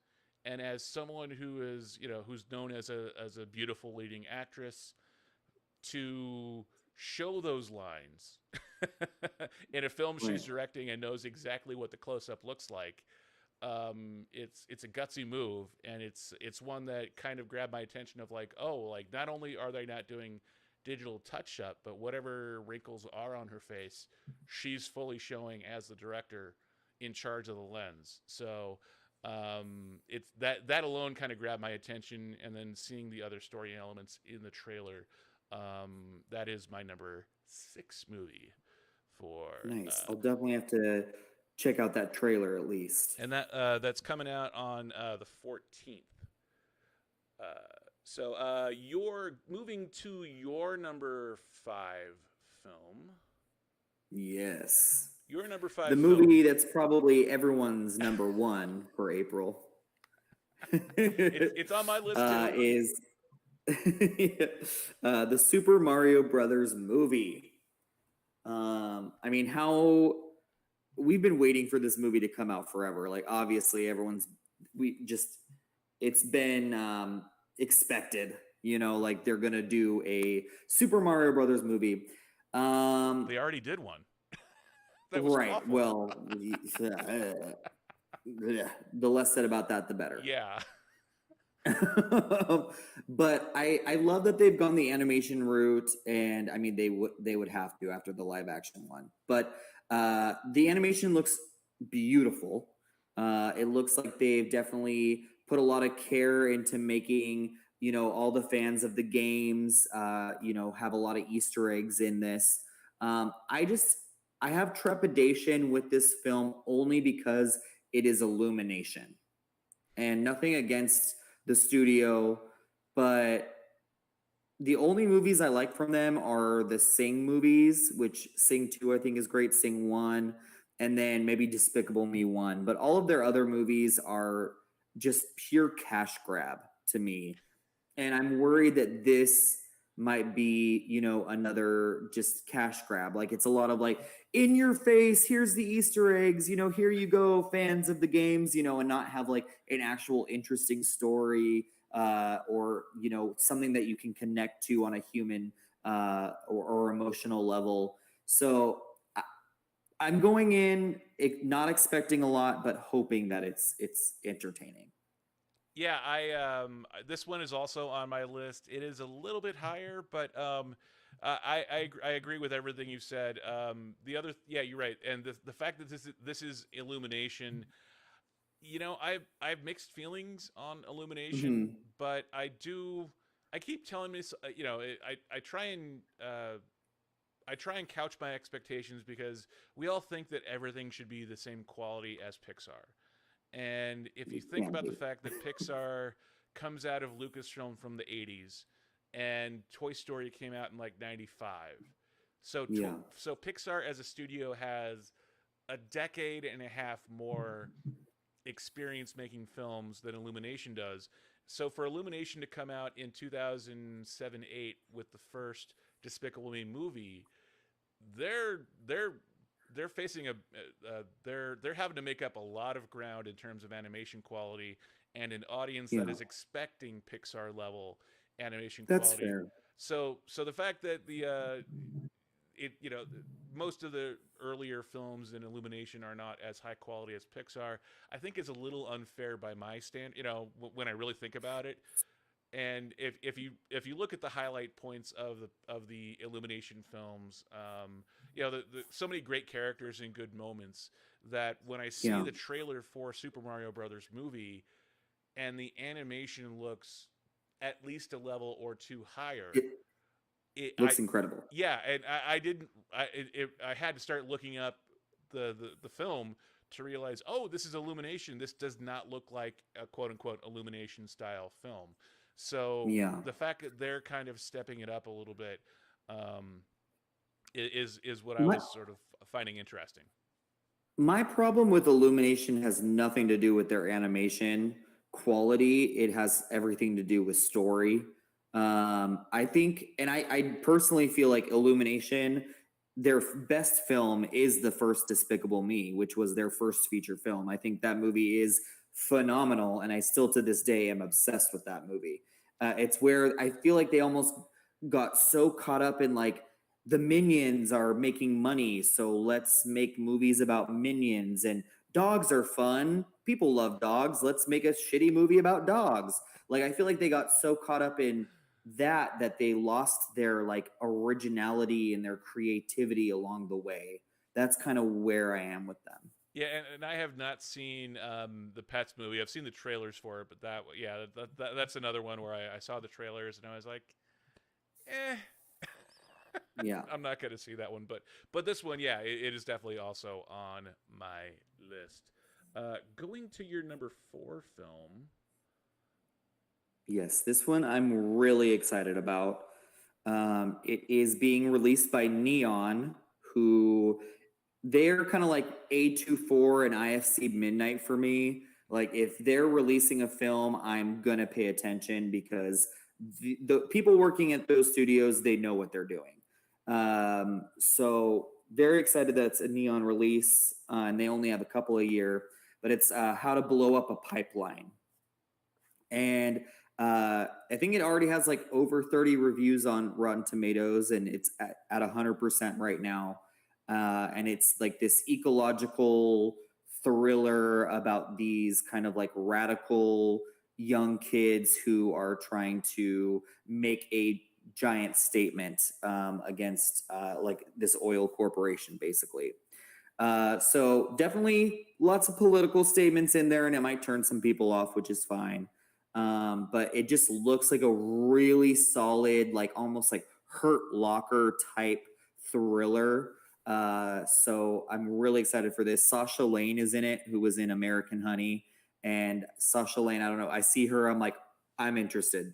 And as someone who is, who's known as a beautiful leading actress, to show those lines in a film Right. she's directing and knows exactly what the close-up looks like, it's a gutsy move, and it's one that kind of grabbed my attention of like, oh, like not only are they not doing digital touch up, but whatever wrinkles are on her face, she's fully showing as the director in charge of the lens. So it's that alone kind of grabbed my attention, and then seeing the other story elements in the trailer, that is my number 6 movie for Nice. I'll definitely have to check out that trailer at least. and that's coming out on the 14th. Uh, you're moving to your number 5 film. Yes. Your number The 5 film. movie that's probably everyone's number one for April It's on my list too. is the Super Mario Brothers movie. I mean, how we've been waiting for this movie to come out forever. Like, obviously, it's been expected. Like they're gonna do a Super Mario Brothers movie. They already did one. That was Right. awful. Well, the less said about that, the better. Yeah. But I love that they've gone the animation route, and I mean they would have to after the live action one. But the animation looks beautiful. It looks like they've definitely put a lot of care into making all the fans of the games have a lot of Easter eggs in this. I have trepidation with this film only because it is Illumination, and nothing against the studio, but the only movies I like from them are the Sing movies, which Sing 2 I think is great, Sing 1, and then maybe Despicable Me 1. But all of their other movies are just pure cash grab to me. And I'm worried that this might be, another just cash grab. Like it's a lot of like in your face, here's the Easter eggs, here you go, fans of the games, and not have like an actual interesting story or, something that you can connect to on a human or emotional level. So I'm going in not expecting a lot, but hoping that it's entertaining. Yeah, this one is also on my list. It is a little bit higher, but I agree with everything you said. Yeah, you're right. And the fact that this is Illumination, I have mixed feelings on Illumination, Mhm. but I keep telling me, I try and couch my expectations because we all think that everything should be the same quality as Pixar. And if you It think can about the be. fact that Pixar comes out of Lucasfilm from the 80s, and Toy Story came out in like 95. Yeah. So Pixar as a studio has a decade and a half more experience making films than Illumination does. So for Illumination to come out in 2007-8 with the first Despicable Me movie, they're they're facing they're having to make up a lot of ground in terms of animation quality and an audience that Yeah, is expecting Pixar level animation that's quality. fair. So the fact that it most of the earlier films in Illumination are not as high quality as Pixar, I think is a little unfair by my stand. When I really think about it, and if you look at the highlight points of the Illumination films, so many great characters and good moments that when I see Yeah, the trailer for Super Mario Brothers movie and the animation looks at least a level or two higher, it it I looks incredible. yeah, and I didn't I had to start looking up the film to realize, oh, this is Illumination. This does not look like a quote unquote Illumination style film. So Yeah. the fact that they're kind of stepping it up a little bit um, is what I My, was sort of finding interesting. My problem with Illumination has nothing to do with their animation quality. It has everything to do with story. I think, and I personally feel like Illumination, their best film is the first Despicable Me, which was their first feature film. I think that movie is phenomenal, and I still to this day am obsessed with that movie. It's where I feel like they almost got so caught up in like the minions are making money, so let's make movies about minions, and dogs are fun. People love dogs. Let's make a shitty movie about dogs. Like I feel like they got so caught up in that they lost their like originality and their creativity along the way. That's kind of where I am with them. Yeah, and I have not seen the Pets movie. I've seen the trailers for it, but that's another one where I saw the trailers and I was like, eh, Yeah. I'm not going to see that one. But this one, yeah, it is definitely also on my list. Going to your number 4 film. Yes, this one I'm really excited about. It is being released by Neon, who they're kind of like A24 and IFC Midnight for me. Like if they're releasing a film, I'm gonna pay attention because the people working at those studios, they know what they're doing. So very excited that it's a Neon release, and they only have a couple a year. But it's How to Blow Up a Pipeline, and I think it already has like over 30 reviews on Rotten Tomatoes, and it's at 100% right now. And it's like this ecological thriller about these kind of like radical young kids who are trying to make a giant statement against like this oil corporation, basically. So definitely lots of political statements in there, and it might turn some people off, which is fine. But it just looks like a really solid, like almost like Hurt Locker type thriller. So I'm really excited for this. Sasha Lane is in it, who was in American Honey. And Sasha Lane, I don't know, I see her, I'm like, I'm interested.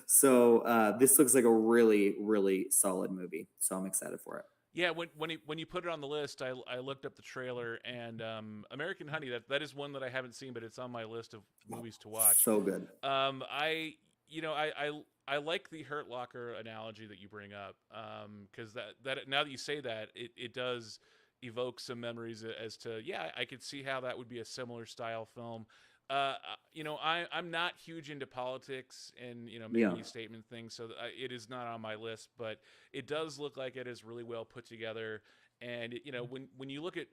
So this looks like a really, really solid movie. So I'm excited for it. Yeah, when you put it on the list, I looked up the trailer and American Honey. That is one that I haven't seen, but it's on my list of movies to watch. So good. I you know I like the Hurt Locker analogy that you bring up because that now that you say that it does evoke some memories as to, yeah, I could see how that would be a similar style film. I'm not huge into politics and Yeah. making a statement things, so it is not on my list. But it does look like it is really well put together. And when you look at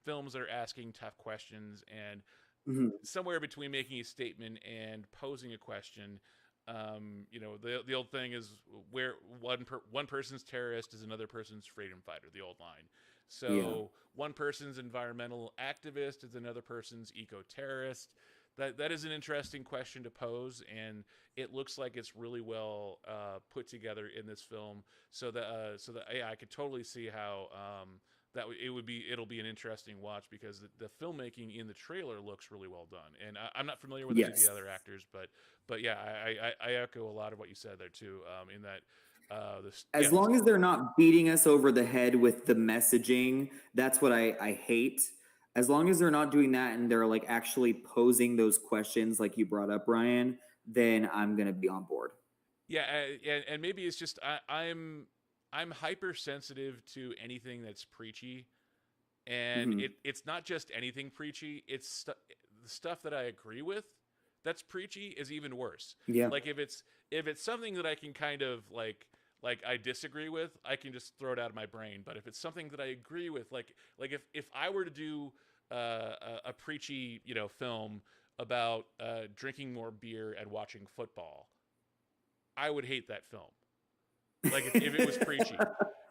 films that are asking tough questions and Mhm. somewhere between making a statement and posing a question. The old thing is where one person's terrorist is another person's freedom fighter. The old line. Yeah. So one person's environmental activist is another person's eco terrorist. That is an interesting question to pose, and it looks like it's really well put together in this film. So that yeah, I could totally see how it'll be an interesting watch because the filmmaking in the trailer looks really well done. And I'm not familiar with any of the Yes. other actors, but yeah, I echo a lot of what you said there too. In that this yeah As this long as they're not beating us over the head with the messaging, that's what I hate. As long as they're not doing that and they're like actually posing those questions like you brought up, Ryan, then I'm gonna be on board. yeah and maybe it's just I'm hypersensitive to anything that's preachy, and Hmm. it's not just anything preachy. The stuff that I agree with that's preachy is even worse. Yeah. Like if it's something that I can kind of like I disagree with, I can just throw it out of my brain. But if it's something that I agree with, like if I were to do a preachy film about drinking more beer and watching football, I would hate that film. Like if it was preachy.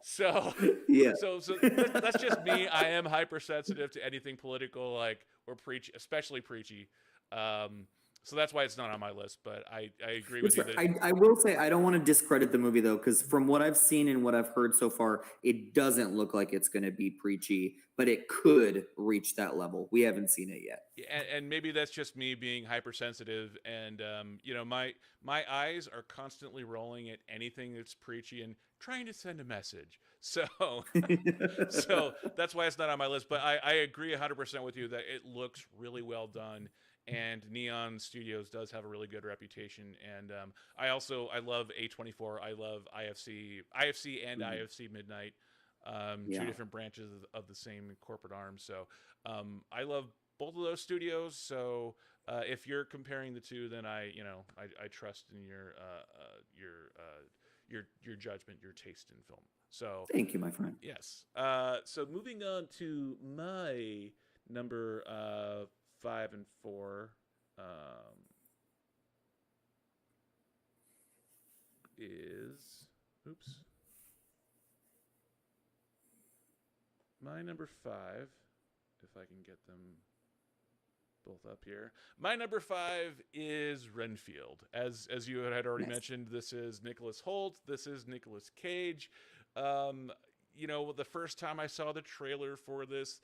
So Yeah. that's just me. I am hypersensitive to anything political, like or preach, especially preachy. Um, so that's why it's not on my list. But I agree with It's you fair. that I will say I don't want to discredit the movie though, because from what I've seen and what I've heard so far, it doesn't look like it's going to be preachy, but it could reach that level. We haven't seen it yet. and maybe that's just me being hypersensitive, and my eyes are constantly rolling at anything that's preachy and trying to send a message. So so that's why it's not on my list. But I agree 100% with you that it looks really well done, and Neon Studios does have a really good reputation. And I love A24. I love IFC and Mhm. IFC Midnight, two Yeah. different branches of the same corporate arm. So I love both of those studios. So if you're comparing the two, then I trust in your judgment, your taste in film. So Thank you, my friend. yes. So moving on to my number 5 and 4 is oops. My number 5, if I can get them both up here. My number 5 is Renfield. As you had already Nice. mentioned, this is Nicholas Hoult. This is Nicolas Cage. Um, the first time I saw the trailer for this,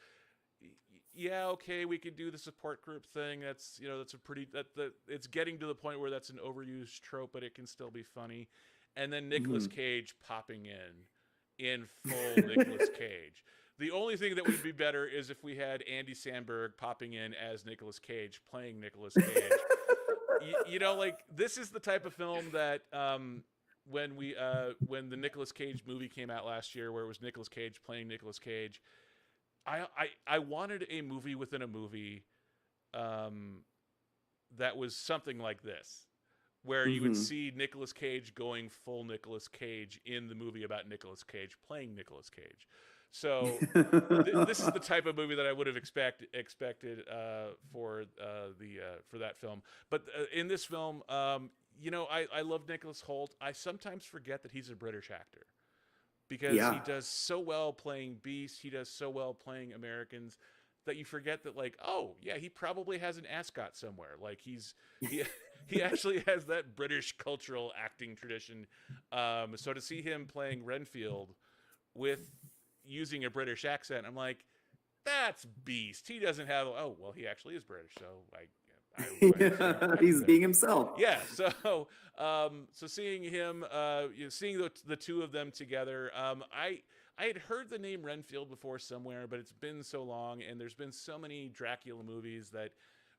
yeah, okay, we could do the support group thing. That's a pretty that it's getting to the point where that's an overused trope, but it can still be funny. And then Nicolas Mhm. Cage popping in full Nicolas Cage. The only thing that would be better is if we had Andy Samberg popping in as Nicolas Cage, playing Nicolas Cage. Like this is the type of film that when the Nicolas Cage movie came out last year, where it was Nicolas Cage playing Nicolas Cage, I wanted a movie within a movie um, that was something like this, where you would Mhm. see Nicolas Cage going full Nicolas Cage in the movie about Nicolas Cage playing Nicolas Cage. So this is the type of movie that I would have expected for that film. But in this film, I love Nicholas Hoult. I sometimes forget that he's a British actor because he Yeah. does so well playing Beast. He does so well playing Americans that you forget that, like, oh yeah, he probably has an ascot somewhere. Like he he actually has that British cultural acting tradition. So to see him playing Renfield with using a British accent, I'm like, that's Beast. He doesn't have. Oh well, he actually is British, so I He's think being himself. yeah. So seeing him, seeing the two of them together, I had heard the name Renfield before somewhere, but it's been so long, and there's been so many Dracula movies that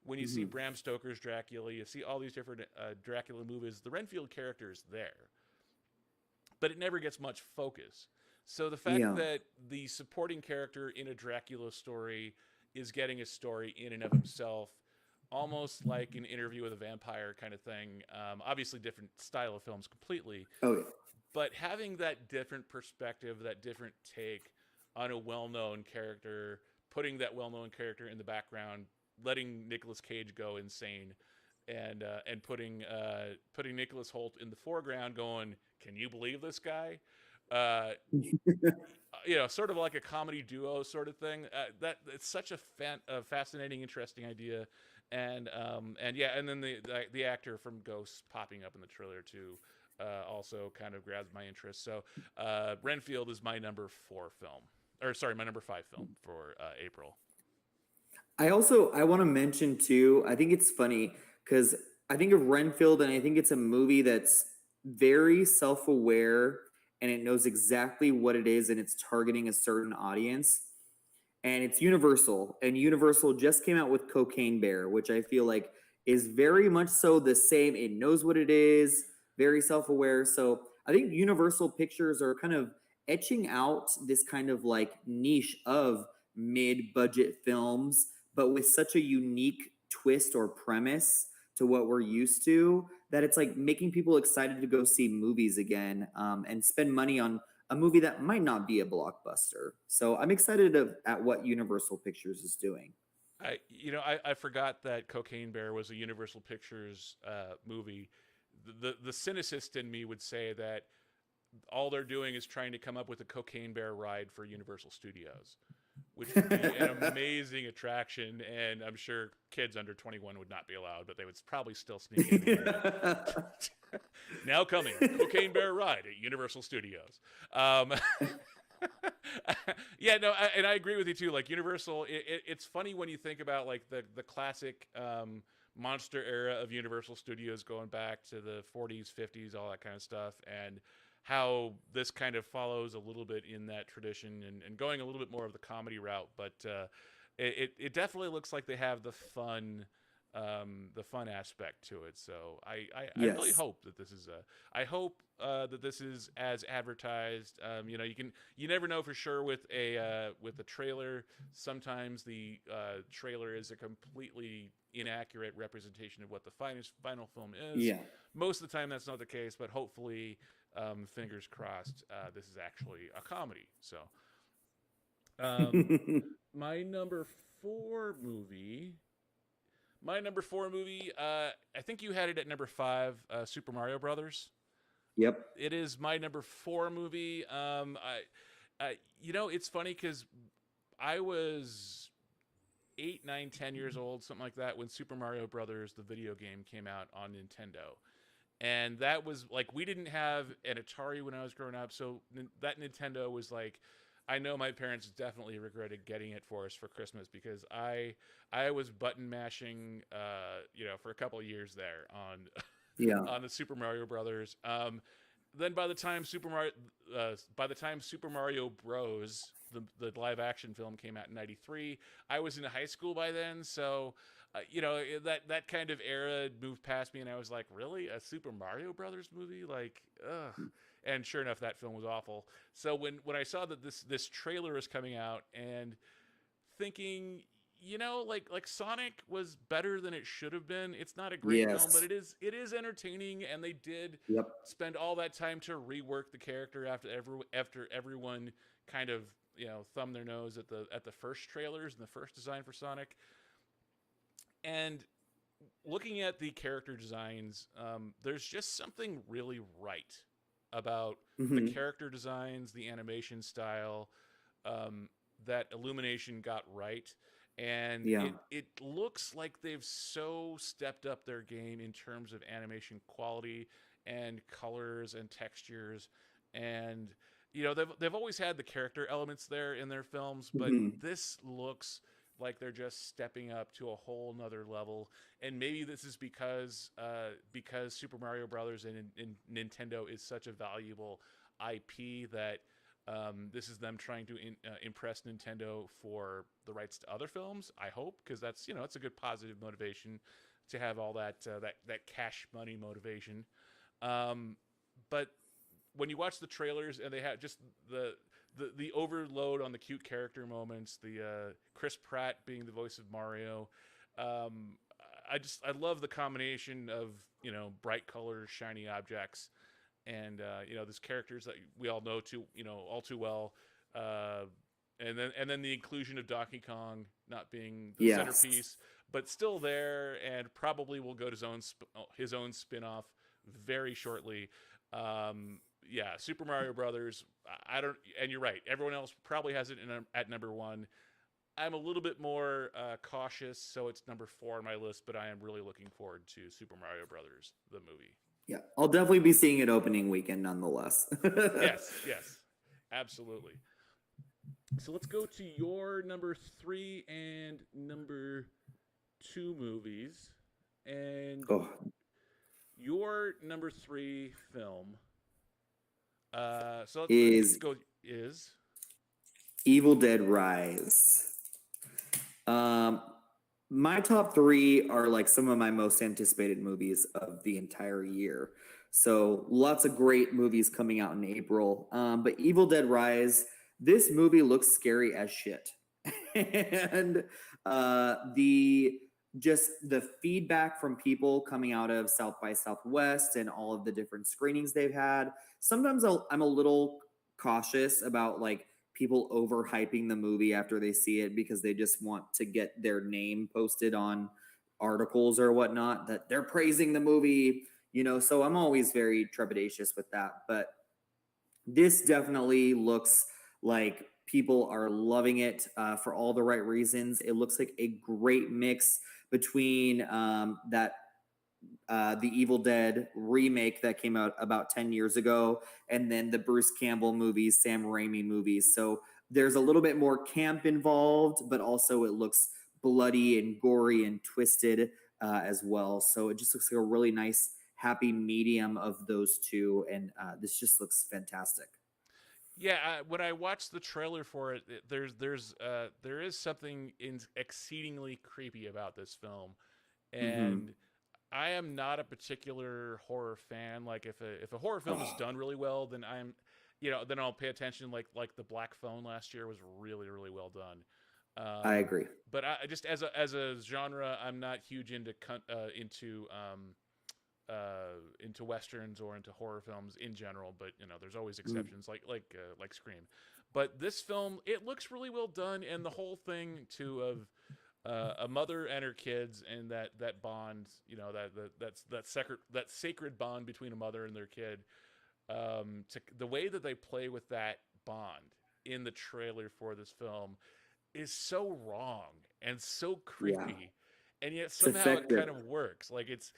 when you see Mhm. Bram Stoker's Dracula, you see all these different Dracula movies. The Renfield character is there, but it never gets much focus. So the fact Yeah. that the supporting character in a Dracula story is getting a story in and of himself, almost like an interview with a vampire kind of thing. Obviously, different style of films completely, Oh yeah. but having that different perspective, that different take on a well-known character, putting that well-known character in the background, letting Nicolas Cage go insane, and putting Nicholas Hoult in the foreground, going, "Can you believe this guy?" Uh, sort of like a comedy duo sort of thing. That it's such a fascinating, interesting idea, and yeah, and then the actor from Ghost popping up in the trailer too. Also kind of grabs my interest. So Renfield is my number 4 film, or sorry, my number 5 film for April. I want to mention too. I think it's funny because I think of Renfield, and I think it's a movie that's very self aware, and it knows exactly what it is, and it's targeting a certain audience. And it's Universal, and Universal just came out with Cocaine Bear, which I feel like is very much so the same. It knows what it is, very self aware. So I think Universal Pictures are kind of etching out this kind of like niche of mid-budget films, but with such a unique twist or premise to what we're used to, that it's like making people excited to go see movies again, and spend money on a movie that might not be a blockbuster. So I'm excited at what Universal Pictures is doing. I forgot that Cocaine Bear was a Universal Pictures movie. The cynicist in me would say that all they're doing is trying to come up with a Cocaine Bear ride for Universal Studios, which would be an amazing attraction. And I'm sure kids under 21 would not be allowed, but they would probably still sneak in and do it. Now coming, Cocaine Bear ride at Universal Studios. Yeah, no, and I agree with you too. Like Universal, it's funny when you think about like the classic monster era of Universal Studios going back to the 40s, 50s, all that kind of stuff, and how this kind of follows a little bit in that tradition and going a little bit more of the comedy route. But it definitely looks like they have the fun aspect to it. So I really Yes. hope that this is I hope that this is as advertised. You never know for sure with a trailer. Sometimes the trailer is a completely inaccurate representation of what the final film is. Yeah. Most of the time that's not the case, but hopefully, fingers crossed, this is actually a comedy. So um, my number four movie My number four movie, I think you had it at number five, Super Mario Brothers. Yep. It is my number four movie. It's funny because I was 8, 9, 10 years old, something like that, when Super Mario Brothers, the video game, came out on Nintendo. And that was like, we didn't have an Atari when I was growing up, so that Nintendo was like, I know my parents definitely regretted getting it for us for Christmas because I was button mashing, for a couple of years there on Yeah. on the Super Mario Brothers. Then by the time Super Mario Bros. The live action film came out in '93, I was in high school by then. So, that kind of era had moved past me, and I was like, really, a Super Mario Brothers movie? Like, ugh. And sure enough, that film was awful. So when I saw that this trailer is coming out, and thinking, like Sonic was better than it should have been. It's not a great film, but Yes. it is entertaining, and they did Yep. spend all that time to rework the character after everyone kind of thumbed their nose at the first trailers and the first design for Sonic. And looking at the character designs, there's just something really right about the Hmm. character designs, the animation style, um, that Illumination got right, and Yeah. it looks like they've so stepped up their game in terms of animation quality and colors and textures, and they've always had the character elements there in their films, but Hmm. this looks like they're just stepping up to a whole nother level. And maybe this is because Super Mario Brothers and Nintendo is such a valuable IP that this is them trying to impress Nintendo for the rights to other films. I hope, because that's it's a good positive motivation to have all that cash money motivation. Um, but when you watch the trailers and they have just the overload on the cute character moments, the Chris Pratt being the voice of Mario, um, I love the combination of bright colors, shiny objects, and these characters that we all know all too well. Uh, and then the inclusion of Donkey Kong not being the Yes. centerpiece, but still there, and probably will go to his own spin-off very shortly. Yeah, Super Mario Brothers. I don't, and you're right. Everyone else probably has it at number one. I'm a little bit more cautious, so it's number four on my list. But I am really looking forward to Super Mario Brothers, the movie. Yeah. I'll definitely be seeing it opening weekend nonetheless. Yes, yes, absolutely. So let's go to your number three and number two movies, and Oh, your number three film. So let's is go. Is Evil Dead Rise. Um, my top three are like some of my most anticipated movies of the entire year. So lots of great movies coming out in April. But Evil Dead Rise, this movie looks scary as shit. And the just the feedback from people coming out of South by Southwest and all of the different screenings they've had. Sometimes I'm a little cautious about like people overhyping the movie after they see it because they just want to get their name posted on articles or whatnot that they're praising the movie, so I'm always very trepidatious with that. But this definitely looks like people are loving it for all the right reasons. It looks like a great mix between that the Evil Dead remake that came out about 10 years ago, and then the Bruce Campbell movies, Sam Raimi movies. So there's a little bit more camp involved, but also it looks bloody and gory and twisted as well. So it just looks like a really nice, happy medium of those two. And this just looks fantastic. Yeah, when I watched the trailer for it, there is something exceedingly creepy about this film, Mm-hmm. and I am not a particular horror fan. Like if a horror film is done really well, then then I'll pay attention. Like the Black Phone last year was really well done. I Um, agree. but I just as a genre, I'm not huge into westerns or into horror films in general. But there's always exceptions, like Scream. But this film, it looks really well done, and the whole thing too of a mother and her kids, and that bond, that sacred bond between a mother and their kid. The way that they play with that bond in the trailer for this film is so wrong and so Yeah. creepy, and yet It's somehow it kind effective. of works. Like this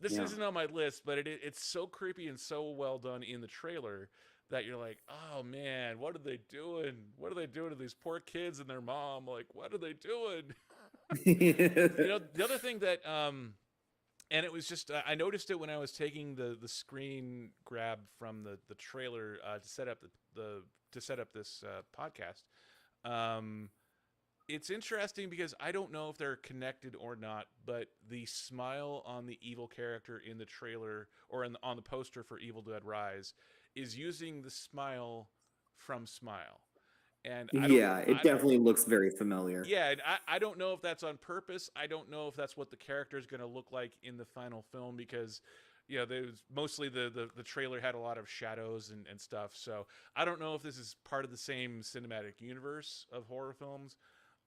Yeah. isn't on my list, but it's so creepy and so well done in the trailer that you're like, oh man, what are they doing? What are they doing to these poor kids and their mom? Like, what are they doing? The other thing that and it was just I noticed it when I was taking the screen grab from the trailer to set up this podcast. Um, it's interesting because I don't know if they're connected or not, but the smile on the evil character in the trailer or on the poster for Evil Dead Rise is using the smile from Smile, and Yeah, it I don't definitely looks very familiar. yeah, and I don't know if that's on purpose. I don't know if that's what the character is going to look like in the final film because, there's mostly the trailer had a lot of shadows and stuff. So I don't know if this is part of the same cinematic universe of horror films.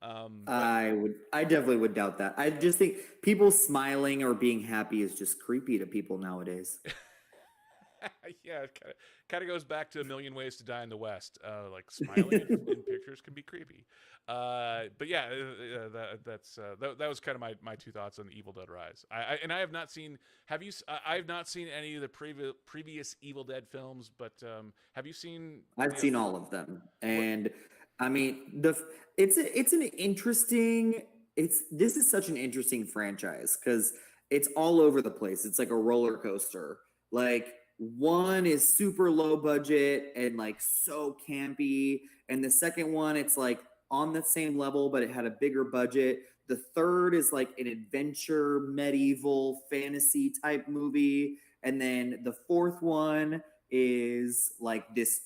But I definitely would doubt that. I just think people smiling or being happy is just creepy to people nowadays. yeah, it kind of goes back to A Million Ways to Die in the West. Like smiling in pictures can be creepy. But yeah, that was kind of my two thoughts on the Evil Dead Rise. And I have not seen. Have you? I have not seen any of the previous Evil Dead films, but have you seen I've the seen all of them, what? and I mean it's an interesting. It's this is such an interesting franchise because it's all over the place. It's like a roller coaster. Like one is super low budget and like so campy, and the second one it's like on the same level, but it had a bigger budget. The third is like an adventure, medieval, fantasy type movie, and then the fourth one is like this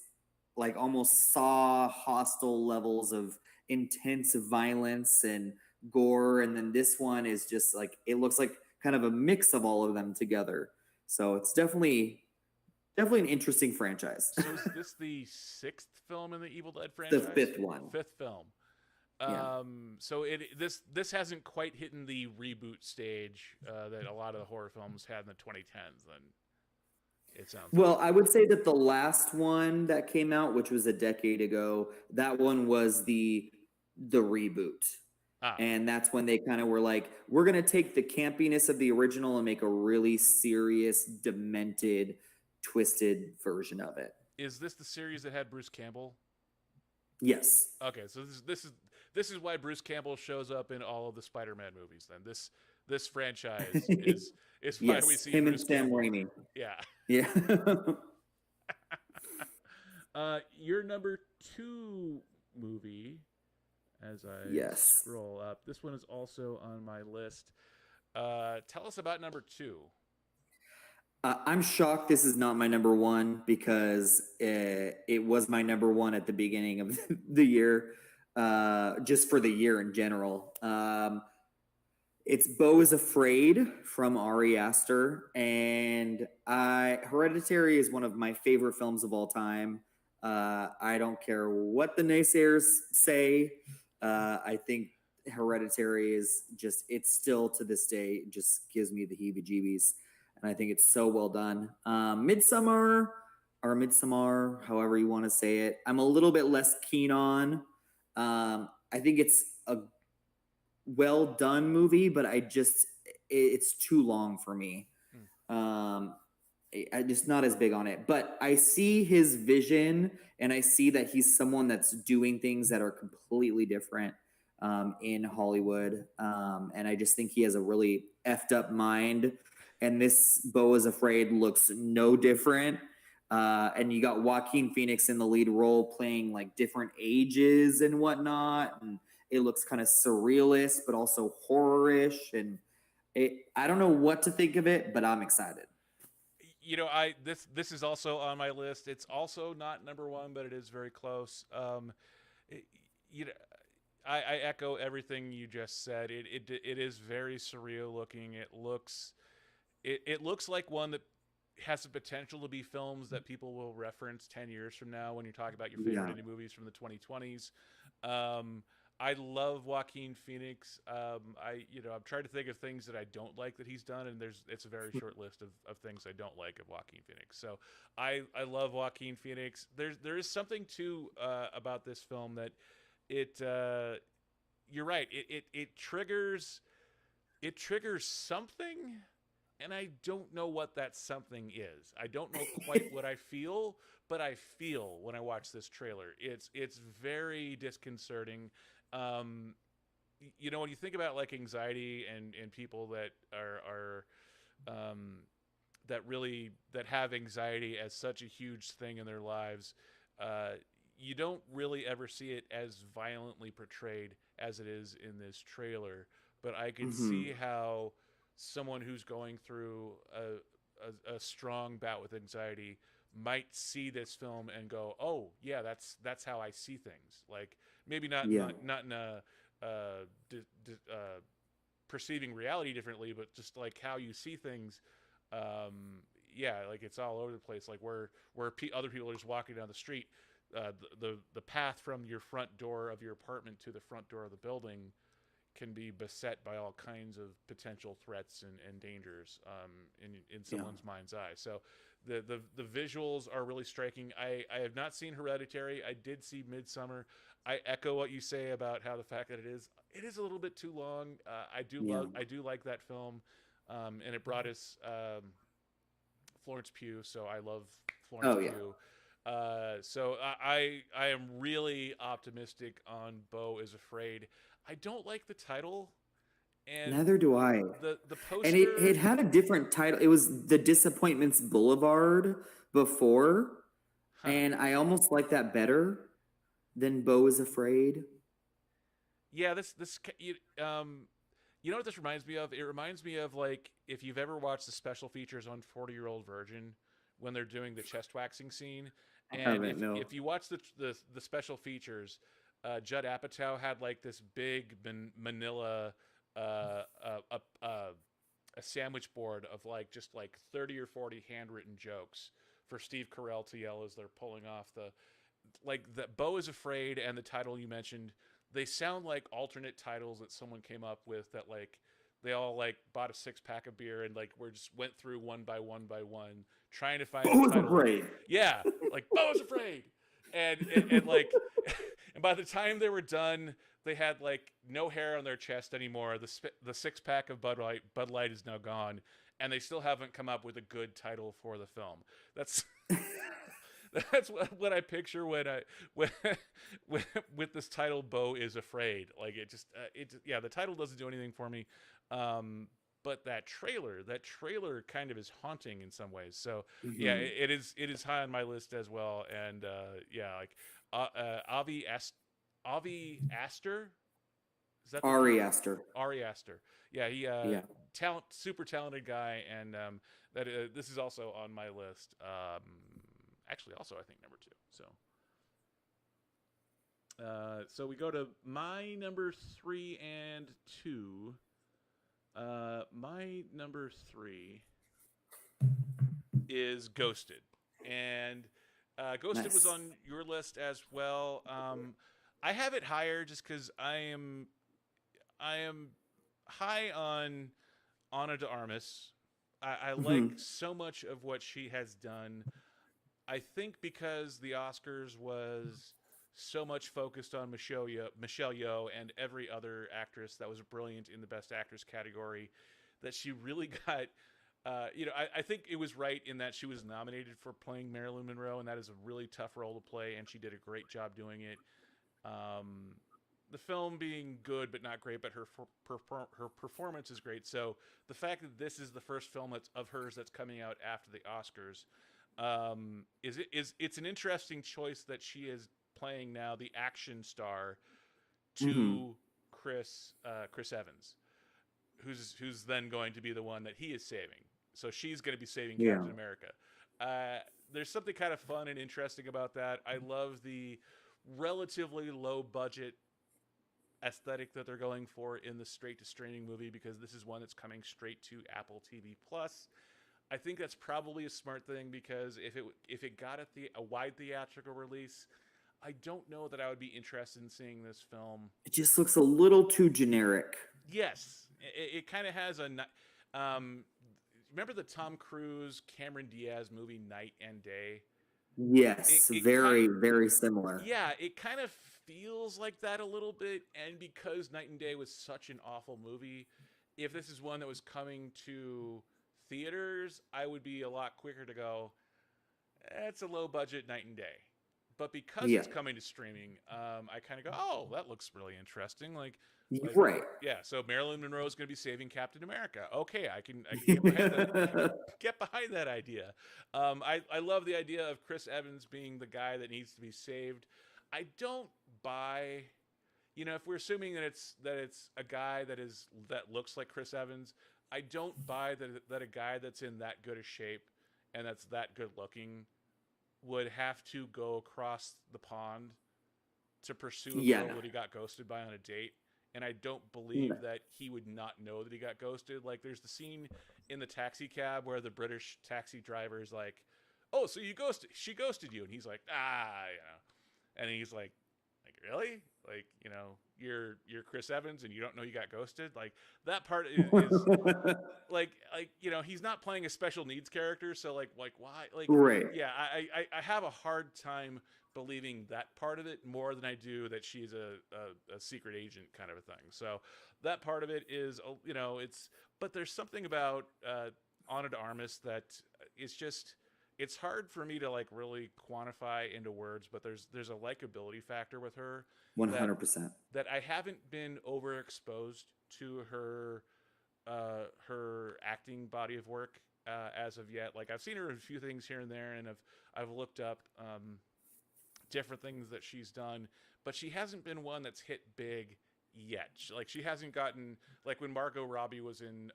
like almost Saw hostile levels of intense violence and gore, and then this one is just like it looks like kind of a mix of all of them together. So it's definitely an interesting franchise. So is this the sixth film in the Evil Dead The franchise? fifth one. Fifth film. Yeah. So this hasn't quite hit the reboot stage that a lot of the horror films had in the 2010s. Then it sounds like. Well, I would say that the last one that came out, which was a decade ago, that one was the reboot. Ah, And that's when they kind of were like, we're going to take the campiness of the original and make a really serious, demented, twisted version of it. is this the series that had Bruce Campbell? Yes. Okay, so this is why Bruce Campbell shows up in all of the Spider-Man movies. Then this franchise is why we Yes. see Him and Bruce Sam Campbell. Raimi. Yeah. Yeah. Your number two movie, as I Yes. scroll up, this one is also on my list. Tell us about number two. I'm shocked this is not my number one because it was my number one at the beginning of the year, just for the year in general. It's Beau is Afraid from Ari Aster, and Hereditary is one of my favorite films of all time. I don't care what the naysayers say. I think Hereditary is just, it's still to this day, just gives me the heebie jeebies. And I think it's so well done. Midsummer, or Midsummer, however you want to say it, I'm a little bit less keen on. I think it's a well done movie, but it's too long for me. Hmm. Um, I'm just not as big on it. But I see his vision, and I see that he's someone that's doing things that are completely different in Hollywood. And I just think he has a really effed up mind. And this Beau is Afraid looks no different. And you got Joaquin Phoenix in the lead role playing like different ages and whatnot. And it looks kind of surrealist, but also horrorish. And I don't know what to think of it, but I'm excited. I this is also on my list. It's also not number one, but it is very close. It, you know, I echo everything you just said. It is very surreal looking. It looks like one that has the potential to be films that people will reference 10 years from now when you're talking about your favorite Yeah. indie movies from the 2020s. Um, I love Joaquin Phoenix. I'm trying to think of things that I don't like that he's done, and it's a very short list of things I don't like of Joaquin Phoenix. So I love Joaquin Phoenix. There is something too about this film that it you're right. It triggers something, and I don't know what that something is. I don't know quite what I feel, but I feel when I watch this trailer. It's very disconcerting. Um, when you think about like anxiety and people that are um, that have anxiety as such a huge thing in their lives, uh, you don't really ever see it as violently portrayed as it is in this trailer. But I could Mm-hmm. see how someone who's going through a strong bout with anxiety might see this film and go, "Oh, yeah, that's how I see things." Like maybe Yeah. not in a perceiving reality differently, but just like how you see things. Yeah, like it's all over the place. Like where other people are just walking down the street, the path from your front door of your apartment to the front door of the building can be beset by all kinds of potential threats and dangers in Yeah. someone's mind's eye. So the visuals are really striking. I have not seen Hereditary. I did see Midsummer. I echo what you say about how the fact that it is a little bit too long. Yeah. I do like that film, and it brought us Florence Pugh. So I love Florence Oh yeah. Pugh. So I am really optimistic on Beau is Afraid. I don't like the title, and Neither do I. the And it poster. had a different title. It was The Disappointments Boulevard before, Huh. and I almost like that better than Beau is Afraid. Yeah, you know what this reminds me of? It reminds me of like if you've ever watched the special features on 40-Year-Old Virgin when they're doing the chest waxing scene, I and haven't, no. if you watch the special features, Judd Apatow had like this big Manila uh, uh, uh, uh, a sandwich board of like just like 30 or 40 handwritten jokes for Steve Carell to yell as they're pulling off the Beau is Afraid and the title you mentioned. They sound like alternate titles that someone came up with that like they all like bought a 6 pack of beer and like we just went through one by one trying to find a Beau is title that Afraid. yeah, like Beau is Afraid. And like and by the time they were done they had like no hair on their chest anymore. The 6 pack of Bud Light is now gone, and they still haven't come up with a good title for the film. That's that's what I picture when, when with this title. Beau is Afraid. Like yeah, the title doesn't do anything for me. Um, but that trailer kind of is haunting in some ways. So yeah, Mhm. it is high on my list as well. And yeah, like Avi Aster, is that the name? Ari Aster. Ari Aster. Yeah, he Yeah. super talented guy, and that this is also on my list. Actually, also I think number two. So we go to my number three and two. My number three is Ghosted, and Ghosted was Nice. on your list as well. I have it higher just because I am high on Ana de Armas. I like Hmm. so much of what she has done. I think because the Oscars was so much focused on Michelle Yeoh and every other actress that was brilliant in the Best Actress category, that she really got. I think it was right in that she was nominated for playing Marilyn Monroe, and that is a really tough role to play, and she did a great job doing it. Um, the film being good but not great, but her performance is great. So the fact that this is the first film of hers that's coming out after the Oscars is it's an interesting choice that she is playing now the action star Hmm. to Chris Evans, who's then going to be the one that he is saving. So she's going to be saving Yeah. Captain America. Uh, there's something kind of fun and interesting about that. I love the relatively low budget aesthetic that they're going for in the straight to streaming movie, because this is one that's coming straight to Apple TV Plus. I think that's probably a smart thing, because if it got a wide theatrical release, I don't know that I would be interested in seeing this film. It just looks a little too generic. Yes, it kind of has um, remember the Tom Cruise Cameron Diaz movie Night and Day? It Yes, it kind very, very similar. Yeah, it kind of feels like that a little bit. And because Night and Day was such an awful movie, if this is one that was coming to theaters, I would be a lot quicker to go, it's a low budget Night and Day. But because Yeah. it's coming to streaming, I kind of go, oh, that looks really interesting. Like Right. yeah. So Marilyn Monroe is going to be saving Captain America. Okay, I can get behind that. Get behind that idea. I love the idea of Chris Evans being the guy that needs to be saved. I don't buy. If we're assuming that it's a guy that looks like Chris Evans, I don't buy that a guy that's in that good a shape and that's that good looking would have to go across the pond to pursue a Yeah. girl that he got ghosted by on a date. And I don't believe that he would not know that he got ghosted. Like, there's the scene in the taxi cab where the British taxi driver is like, "Oh, so she ghosted you," and he's like, and he's like really, you're Chris Evans and you don't know you got ghosted. Like, that part is he's not playing a special needs character, so like why, Right. yeah, I have a hard time believing that part of it more than I do that she's a secret agent kind of a thing. So that part of it is, but there's something about Ana de Armas that is just, it's hard for me to like really quantify into words, but there's a likability factor with her that 100%. I haven't been overexposed to her acting body of work as of yet. Like, I've seen her in a few things here and there, and I've looked up different things that she's done, but she hasn't been one that's hit big yet. She hasn't gotten, like, when Margot Robbie was in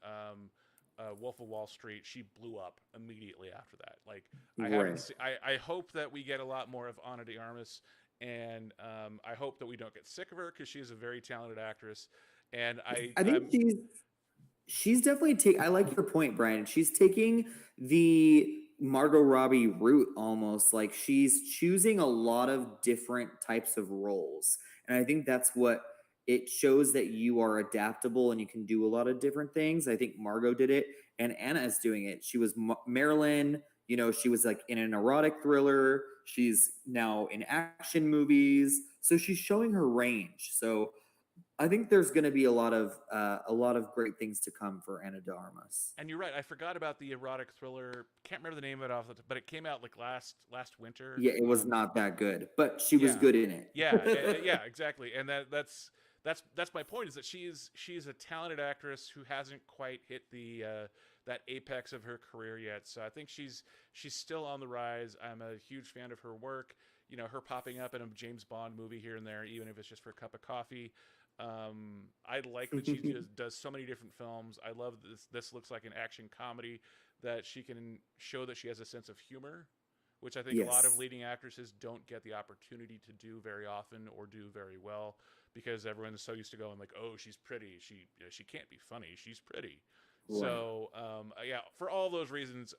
Wolf of Wall Street, she blew up immediately after that. Like, I haven't. Right. I hope that we get a lot more of Ana de Armas, and I hope that we don't get sick of her, because she is a very talented actress. And I think I'm she's definitely I like your point, Brian. She's taking the Margot Robbie route almost. Like, she's choosing a lot of different types of roles. And I think that's what it shows, that you are adaptable and you can do a lot of different things. I think Margot did it, and Anna is doing it. She was Marilyn, she was like in an erotic thriller. She's now in action movies. So she's showing her range. So I think there's going to be a lot of great things to come for Ana de Armas. And you're right. I forgot about the erotic thriller. Can't remember the name of it but it came out like last winter. Yeah, it was not that good, but she was Yeah, good in yeah, it. yeah, exactly. And that's my point, is that she's a talented actress who hasn't quite hit the that apex of her career yet. So I think she's still on the rise. I'm a huge fan of her work. Her popping up in a James Bond movie here and there, even if it's just for a cup of coffee. I like that she just does so many different films. I love this. This looks like an action comedy that she can show that she has a sense of humor, which I think a lot of Yes. leading actresses don't get the opportunity to do very often or do very well because everyone's so used to going like, "Oh, she's pretty. She can't be funny. She's pretty." Right. So yeah, for all those reasons,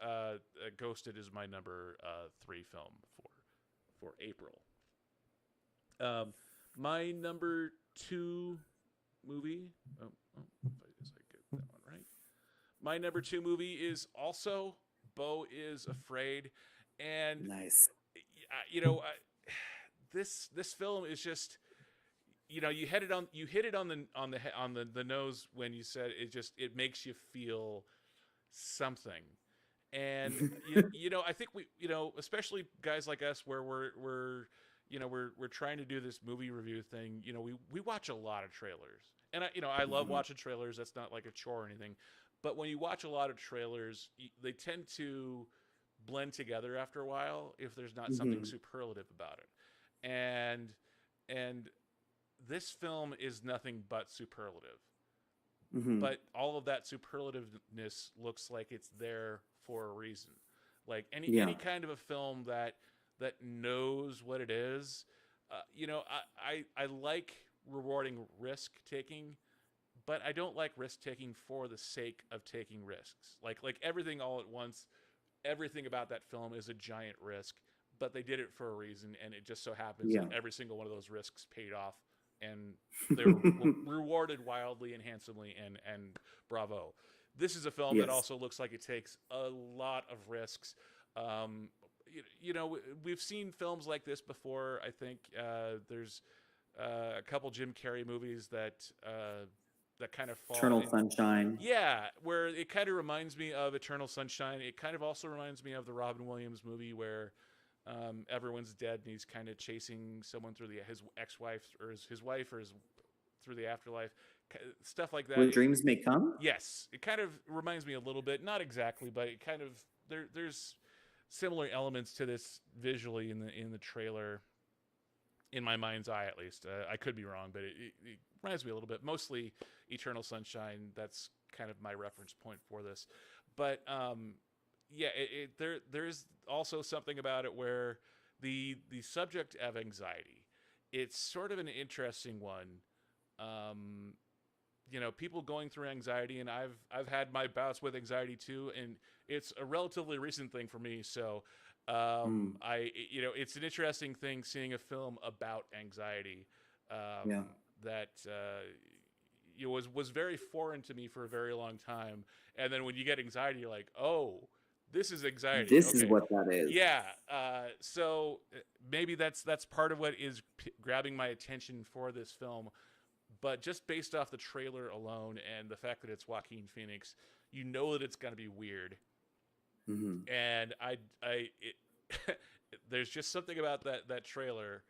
Ghosted is my number three film for April. Um, my number two movie. Oh, oh, if I get that one right. My number two movie is also Beau is Afraid, and Nice. you know, this film is just you hit it on the nose when you said it makes you feel something. And I think we, especially guys like us, where we're trying to do this movie review thing. We watch a lot of trailers, and I love Mhm. watching trailers. That's not like a chore or anything, but when you watch a lot of trailers, they tend to blend together after a while if there's not something Mhm. superlative about it, and this film is nothing but superlative, Mhm. but all of that superlativeness looks like it's there for a reason. Like any Yeah. kind of a film that knows what it is. I like rewarding risk taking, but I don't like risk taking for the sake of taking risks. Like everything all at once, everything about that film is a giant risk, but they did it for a reason, and it just so happens that Yeah. every single one of those risks paid off, and they were rewarded wildly and handsomely, and bravo. This is a film that Yes. also looks like it takes a lot of risks. Um, we've seen films like this before. I think there's a couple Jim Carrey movies that kind of fall Eternal in. Sunshine. Yeah, where it kind of reminds me of Eternal Sunshine. It kind of also reminds me of the Robin Williams movie where everyone's dead and he's kind of chasing someone through his ex-wife or his wife or his through the afterlife, stuff like that. Where Dreams May Come? Yes, it kind of reminds me a little bit, not exactly, but it kind of there's similar elements to this visually in the trailer, in my mind's eye at least. I could be wrong, but it reminds me a little bit. Mostly Eternal Sunshine. That's kind of my reference point for this. But yeah, there's also something about it where the subject of anxiety. It's sort of an interesting one. Um, people going through anxiety, and I've had my bouts with anxiety too, and it's a relatively recent thing for me. So Mm. it's an interesting thing seeing a film about anxiety Yeah. that was very foreign to me for a very long time. And then when you get anxiety, you're like, oh, this is anxiety. This is Okay, what that is. yeah. So maybe that's part of what is grabbing my attention for this film. But just based off the trailer alone and the fact that it's Joaquin Phoenix, you know that it's going to be weird. Mhm. And there's just something about that trailer.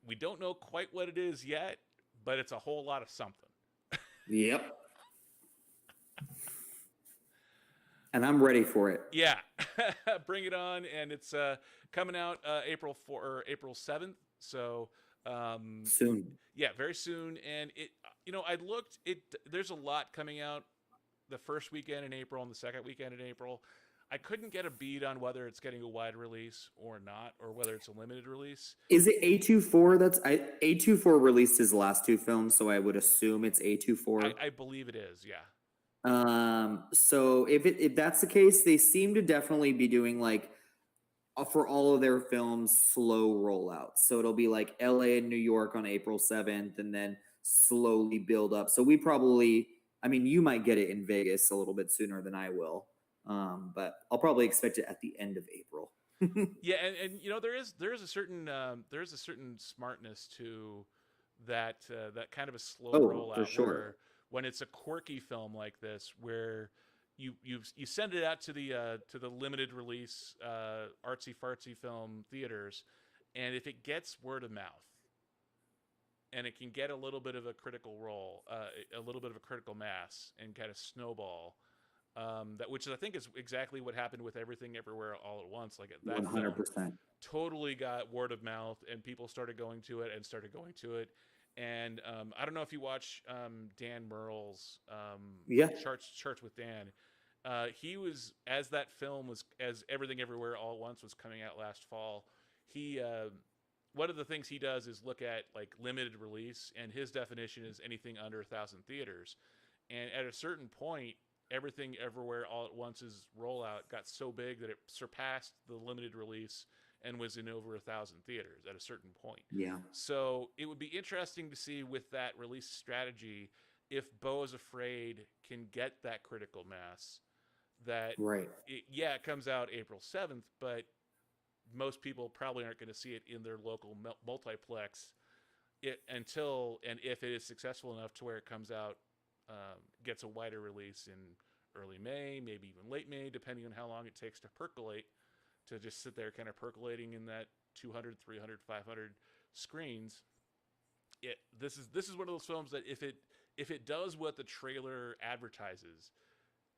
We don't know quite what it is yet, but it's a whole lot of something. Yep. And I'm ready for it. Yeah, bring it on, and it's coming out April 7th. So Soon. yeah, very soon. And I looked. There's a lot coming out the first weekend in April and the second weekend in April. I couldn't get a bead on whether it's getting a wide release or not, or whether it's a limited release. Is it A24? A24 released his last two films, so I would assume it's A24. I believe it is. Yeah. So if that's the case, they seem to definitely be doing like for all of their films slow rollout. So it'll be like LA and New York on April 7th and then slowly build up. So I mean, you might get it in Vegas a little bit sooner than I will. But I'll probably expect it at the end of April. Yeah, and there is a certain smartness to that kind of a slow Oh, for rollout sure. where when it's a quirky film like this where you send it out to the limited release artsy fartsy film theaters, and if it gets word of mouth and it can get a little bit of a critical role, a little bit of a critical mass, and kind of snowball. That which I think is exactly what happened with Everything Everywhere All at Once. Like that film 100%. totally got word of mouth, and people started going to it and started going to it, And I don't know if you watch Dan Merle's Yeah. Charts with Dan. He was, as that film was, as Everything Everywhere All at Once was coming out last fall. He one of the things he does is look at like limited release, and his definition is anything under 1,000 theaters. And at a certain point, Everything Everywhere All at Once's rollout got so big that it surpassed the limited release and was in over 1,000 theaters at a certain point. Yeah. So it would be interesting to see with that release strategy if Beau is Afraid can get that critical mass. That Right. it comes out April 7th, but most people probably aren't going to see it in their local multiplex until and if it is successful enough to where it comes out, gets a wider release in early May, maybe even late May, depending on how long it takes to percolate, to just sit there kind of percolating in that 200, 300, 500 screens. This is one of those films that if it does what the trailer advertises,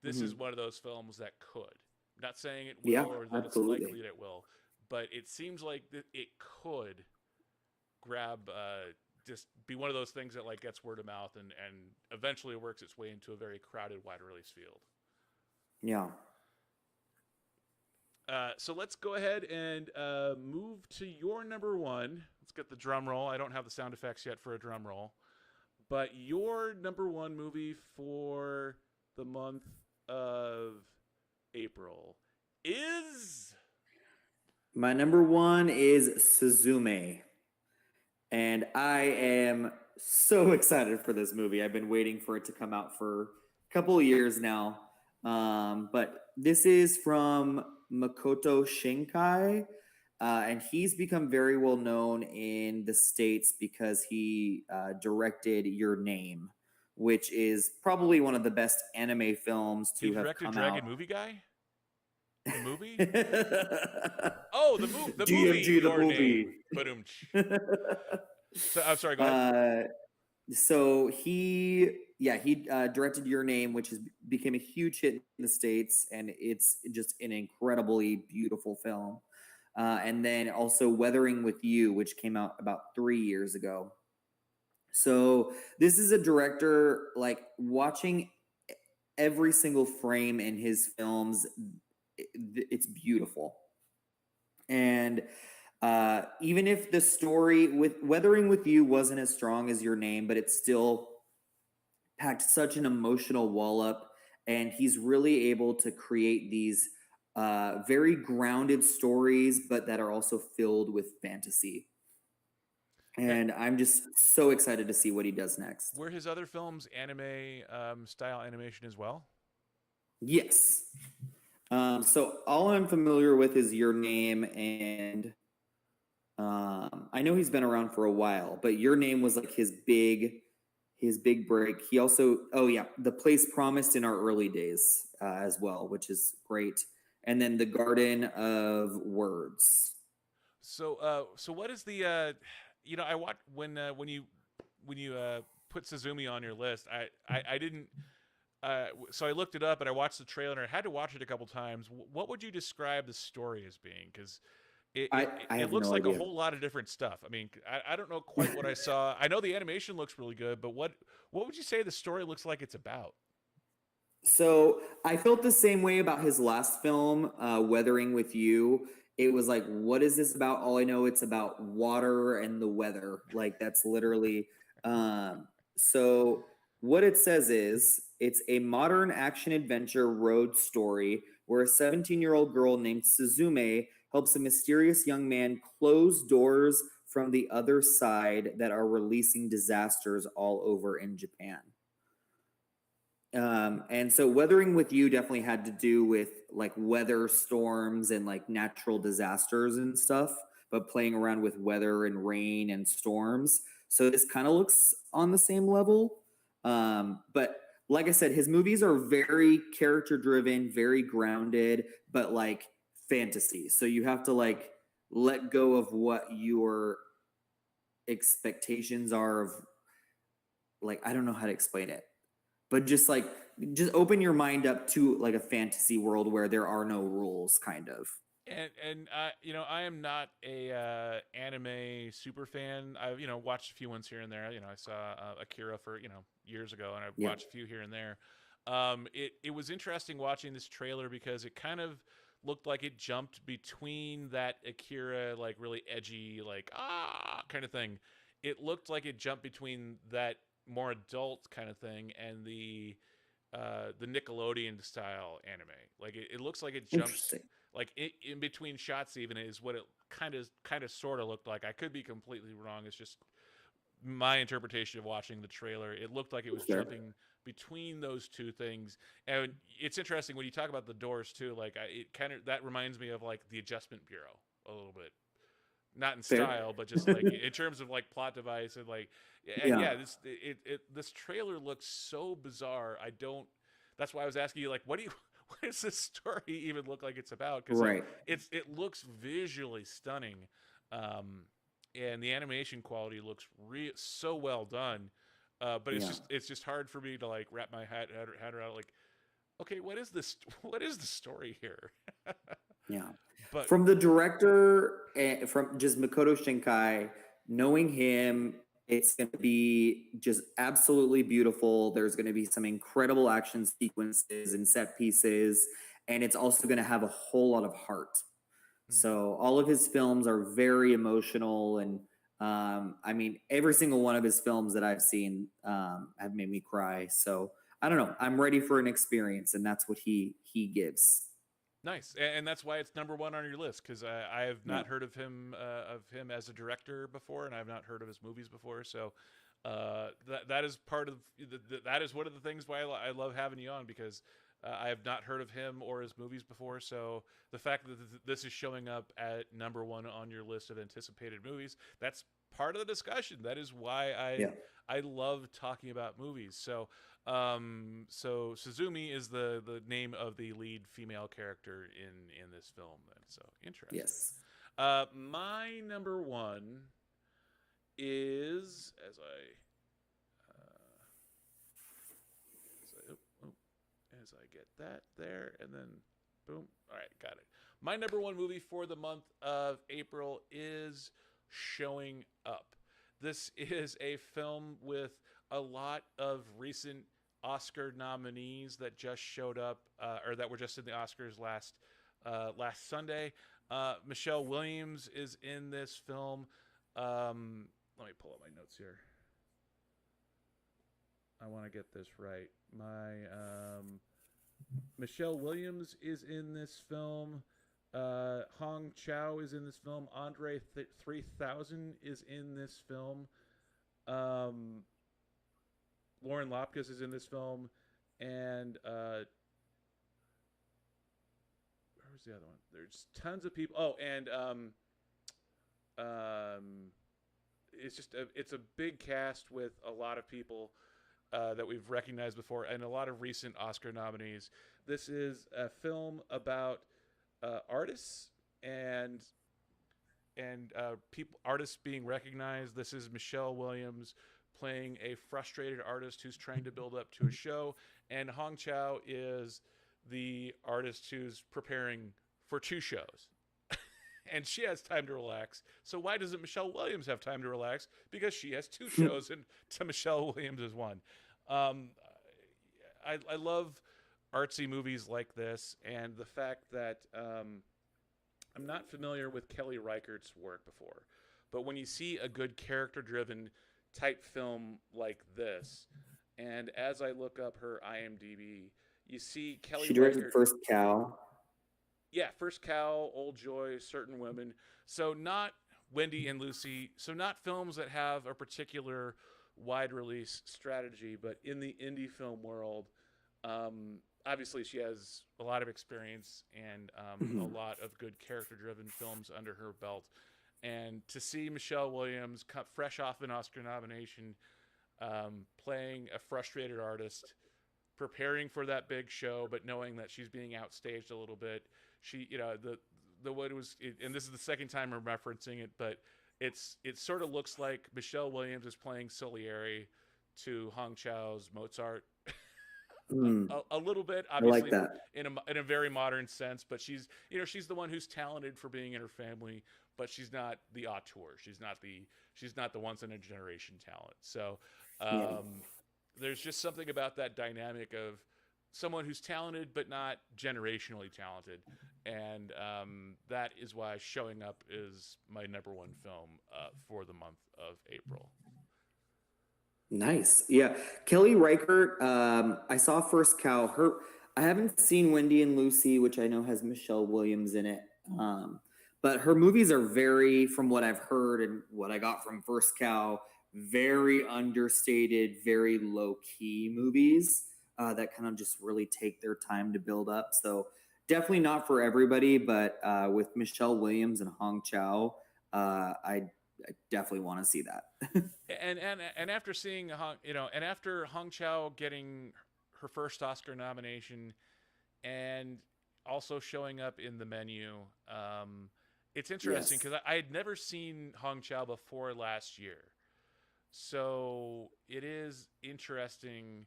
this is one of those films that could. I'm not saying it will Yeah, or that absolutely. it's likely that it will, but it seems like it could grab just be one of those things that like gets word of mouth and eventually works its way into a very crowded wide release field. Yeah. So let's go ahead and move to your number one. Let's get the drum roll. I don't have the sound effects yet for a drum roll, but your number one movie for the month of April is. My number one is Suzume. And I am so excited for this movie. I've been waiting for it to come out for a couple of years now. But this is from Makoto Shinkai. And he's become very well known in the States because he directed Your Name, which is probably one of the best anime films to He have directed come Dragon out. Movie Guy? The movie? Oh, the movie. DMG, the Your movie. Name. So I'm sorry. Go ahead. So he directed Your Name, which became a huge hit in the States, and it's just an incredibly beautiful film. And then also Weathering with You, which came out about 3 years ago. So this is a director, like watching every single frame in his films, it's beautiful. And even if the story with Weathering with You wasn't as strong as Your Name, but it still packed such an emotional wallop, and he's really able to create these very grounded stories, but that are also filled with fantasy. And I'm just so excited to see what he does next. Were his other films anime style animation as well? Yes. So all I'm familiar with is Your Name, and I know he's been around for a while, but Your Name was like his big break. He also, The Place Promised in Our Early Days as well, which is great. And then The Garden of Words. So what is the I watched when you put Suzumi on your list. I didn't. So I looked it up and I watched the trailer and I had to watch it a couple times. What would you describe the story as being? Because it looks like a whole lot of different stuff. I mean, I don't know quite what I saw. I know the animation looks really good, but what would you say the story looks like it's about? So I felt the same way about his last film, Weathering with You. It was like, what is this about? All I know, it's about water and the weather. Like that's literally. So what it says is it's a modern action adventure road story where a 17-year-old girl named Suzume helps a mysterious young man close doors from the other side that are releasing disasters all over in Japan. And so Weathering with You definitely had to do with like weather storms and like natural disasters and stuff, but playing around with weather and rain and storms. So this kind of looks on the same level. But like I said, his movies are very character driven, very grounded, but like fantasy. So you have to like let go of what your expectations are of, like, I don't know how to explain it, but just open your mind up to like a fantasy world where there are no rules, kind of. And I am not a anime super fan. I've watched a few ones here and there. I saw Akira for years ago, and I've Yeah, watched a few here and there. It was interesting watching this trailer because it kind of looked like it jumped between that Akira like really edgy like kind of thing. It looked like it jumped between that more adult kind of thing and the Nickelodeon style anime. Like it looks like it jumps interesting. like in between shots. Even is what it kind of sort of looked like. I could be completely wrong. It's just my interpretation of watching the trailer. It looked like it was Sure. jumping between those two things, and it's interesting when you talk about the doors too. Like it kind of that reminds me of like the Adjustment Bureau a little bit, not in Fair. style, but just like in terms of like plot device and like, and Yeah. yeah, this trailer looks so bizarre. I don't. That's why I was asking you like, what do you, what does this story even look like it's about? Because like Right. it looks visually stunning, um, and the animation quality looks so well done. But Yeah. it's just hard for me to like wrap my head around like, okay, what is this? What is the story here? Yeah. But From the director, from just Makoto Shinkai, knowing him, it's going to be just absolutely beautiful. There's going to be some incredible action sequences and set pieces, and it's also going to have a whole lot of heart. hmm, So all of his films are very emotional, and I mean, every single one of his films that I've seen have made me cry. So I don't know. I'm ready for an experience, and that's what he gives. nice, and that's why it's number one on your list because I have Yeah. not heard of him as a director before, and I've not heard of his movies before. So that is part of that is one of the things why I love having you on because I have not heard of him or his movies before. So the fact that this is showing up at number one on your list of anticipated movies, that's part of the discussion. That is why Yeah. I love talking about movies. So Suzumi is the name of the lead female character in this film. Then, so interesting. Yes. My number one is as I get that there, and then boom. All right, got it. My number one movie for the month of April is Showing Up. This is a film with a lot of recent Oscar nominees that just showed up, or that were just in the Oscars last Sunday. Michelle Williams is in this film. Let me pull up my notes here. I want to get this right. My Michelle Williams is in this film. Hong Chow is in this film. Andre 3000 is in this film. Um, Lauren Lapkus is in this film, and where was the other one? There's tons of people. Oh, and um, it's just it's a big cast with a lot of people that we've recognized before, and a lot of recent Oscar nominees. This is a film about artists and people artists being recognized. This is Michelle Williams playing a frustrated artist who's trying to build up to a show, and Hong Chow is the artist who's preparing for two shows. And she has time to relax. So why doesn't Michelle Williams have time to relax? Because she has two shows, and to Michelle Williams is one. Um, I love artsy movies like this, and the fact that I'm not familiar with Kelly Reichardt's work before, but when you see a good character-driven type film like this, and as I look up her IMDb, you see Kelly She directed Reichardt. First Cow. Yeah, First Cow, Old Joy, Certain Women. So not Wendy and Lucy. So not films that have a particular wide release strategy, but in the indie film world, obviously she has a lot of experience and a Mhm. lot of good character-driven films under her belt. And to see Michelle Williams, fresh off an Oscar nomination, playing a frustrated artist, preparing for that big show, but knowing that she's being outstaged a little bit. She, the what it was, and this is the second time I'm referencing it, but it sort of looks like Michelle Williams is playing Salieri to Hong Chow's Mozart. Mm, a little bit, I like obviously, that. in a very modern sense. But she's, she's the one who's talented for being in her family, but she's not the auteur. She's not the once in a generation talent. So Yeah. um, there's just something about that dynamic of someone who's talented but not generationally talented, and that is why Showing Up is my number one film for the month of April. Nice. Yeah. Kelly Reichert, I saw First Cow. I haven't seen Wendy and Lucy, which I know has Michelle Williams in it. But her movies are very, from what I've heard and what I got from First Cow, very understated, very low key movies that kind of just really take their time to build up. So definitely not for everybody, but with Michelle Williams and Hong Chow, I definitely want to see that. And after seeing and after Hong Chow getting her first Oscar nomination and also showing up in the menu, it's interesting Yes. because I had never seen Hong Chow before last year, so it is interesting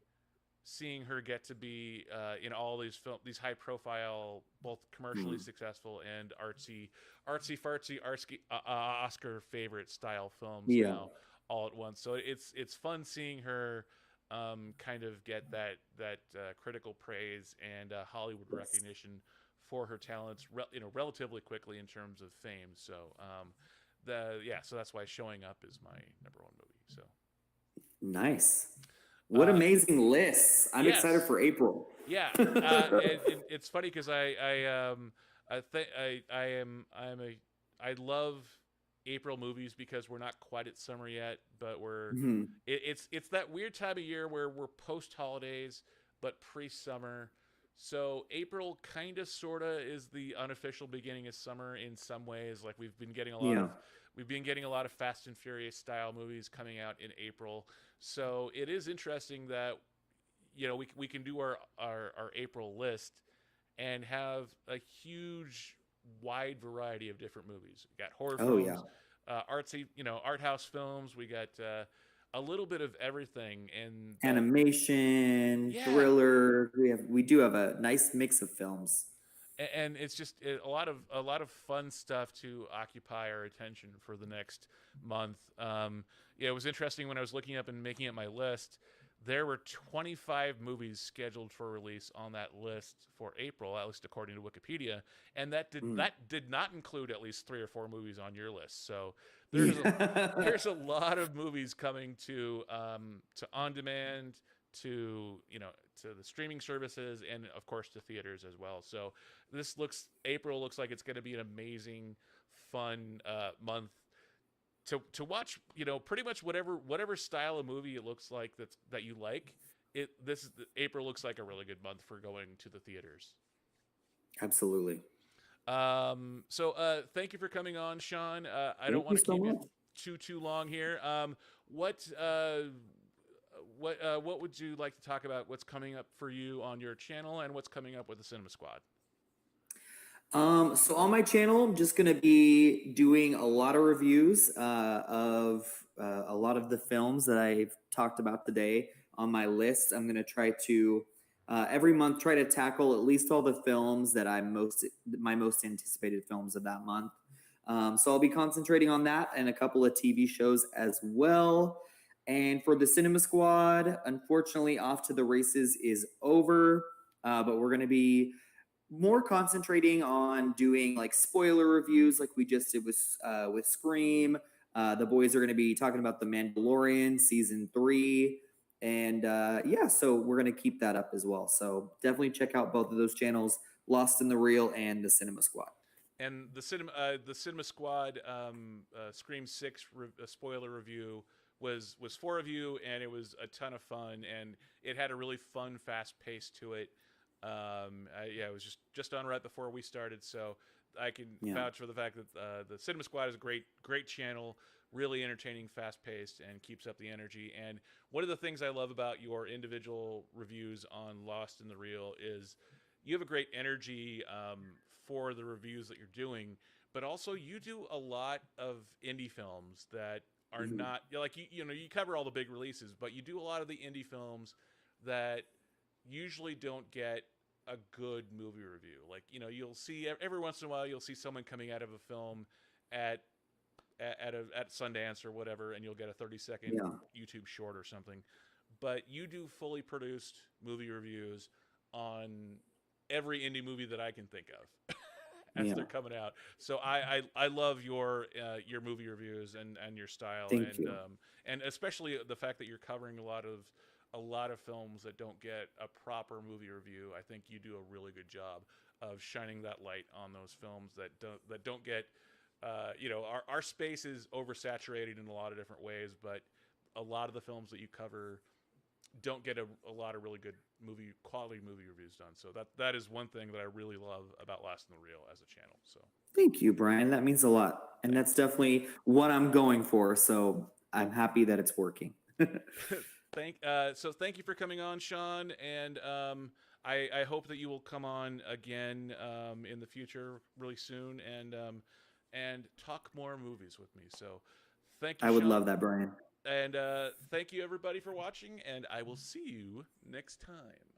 seeing her get to be in all these high profile, both commercially Mm. successful and artsy fartsy Oscar favorite style films Yeah. now all at once. So it's fun seeing her kind of get that critical praise and Hollywood Yes. recognition for her talents, relatively quickly in terms of fame. So so that's why Showing Up is my number one movie. So Nice. What uh, amazing lists. I'm excited yes, for April. yeah, and it's funny because I love April movies because we're not quite at summer yet, but Mhm. it's that weird time of year where we're post holidays but pre summer. So April kind of sorta is the unofficial beginning of summer in some ways. Like Yeah. we've been getting a lot of Fast and Furious style movies coming out in April. So it is interesting that we can do our April list and have a huge wide variety of different movies. We got horror Oh yeah. films, artsy, art house films. We got a little bit of everything, and that Animation, yeah, thriller. We do have a nice mix of films. and it's just a lot of fun stuff to occupy our attention for the next month. Yeah, it was interesting when I was looking up and making up my list. There were 25 movies scheduled for release on that list for April, at least according to Wikipedia, and Mm. that did not include at least 3 or 4 movies on your list. So Yeah. there's a lot of movies coming to on demand, to to the streaming services, and of course to theaters as well. So April looks like it's going to be an amazing, fun month to watch. Pretty much whatever style of movie it looks like that you like. April looks like a really good month for going to the theaters. Absolutely. Thank you for coming on, Shawn. I don't Thank want you to so keep you much. too long here. What what would you like to talk about? What's coming up for you on your channel, and what's coming up with the Cinema Squad? So on my channel, I'm just gonna be doing a lot of reviews of a lot of the films that I've talked about today on my list. I'm gonna try to every month try to tackle at least all the films that my most anticipated films of that month. So I'll be concentrating on that and a couple of TV shows as well. And for the Cinema Squad, unfortunately, Off to the Races is over, but we're gonna be more concentrating on doing like spoiler reviews like we just did with Scream. The boys are going to be talking about The Mandalorian season 3. And yeah, so we're going to keep that up as well. So definitely check out both of those channels, Lost in the Reel and the Cinema Squad. And the Cinema Squad Scream 6 spoiler review was 4 of you, and it was a ton of fun, and it had a really fun, fast pace to it. Yeah, it was just on right before we started, so I can Yeah. vouch for the fact that the Cinema Squad is a great channel, really entertaining, fast paced, and keeps up the energy. And one of the things I love about your individual reviews on Lost in the Reel is you have a great energy for the reviews that you're doing, but also you do a lot of indie films that are Mhm. not, like you cover all the big releases, but you do a lot of the indie films that usually don't get a good movie review. Like, you'll see every once in a while you'll see someone coming out of a film at at Sundance or whatever, and you'll get a 30-second Yeah. YouTube short or something. But you do fully produced movie reviews on every indie movie that I can think of as Yeah. they're coming out. So I love your movie reviews and your style, Thank you. and especially the fact that you're covering a lot of films that don't get a proper movie review. I think you do a really good job of shining that light on those films that don't get our space is oversaturated in a lot of different ways, but a lot of the films that you cover don't get a lot of really good quality movie reviews done. So that is one thing that I really love about Last in the Reel as a channel. So Thank you, Brian. That means a lot. And that's definitely what I'm going for. So I'm happy that it's working. thank you for coming on, Shawn, and I hope that you will come on again in the future really soon and talk more movies with me. So thank you, I would love Shawn. that, Brian. And thank you, everybody, for watching, and I will see you next time.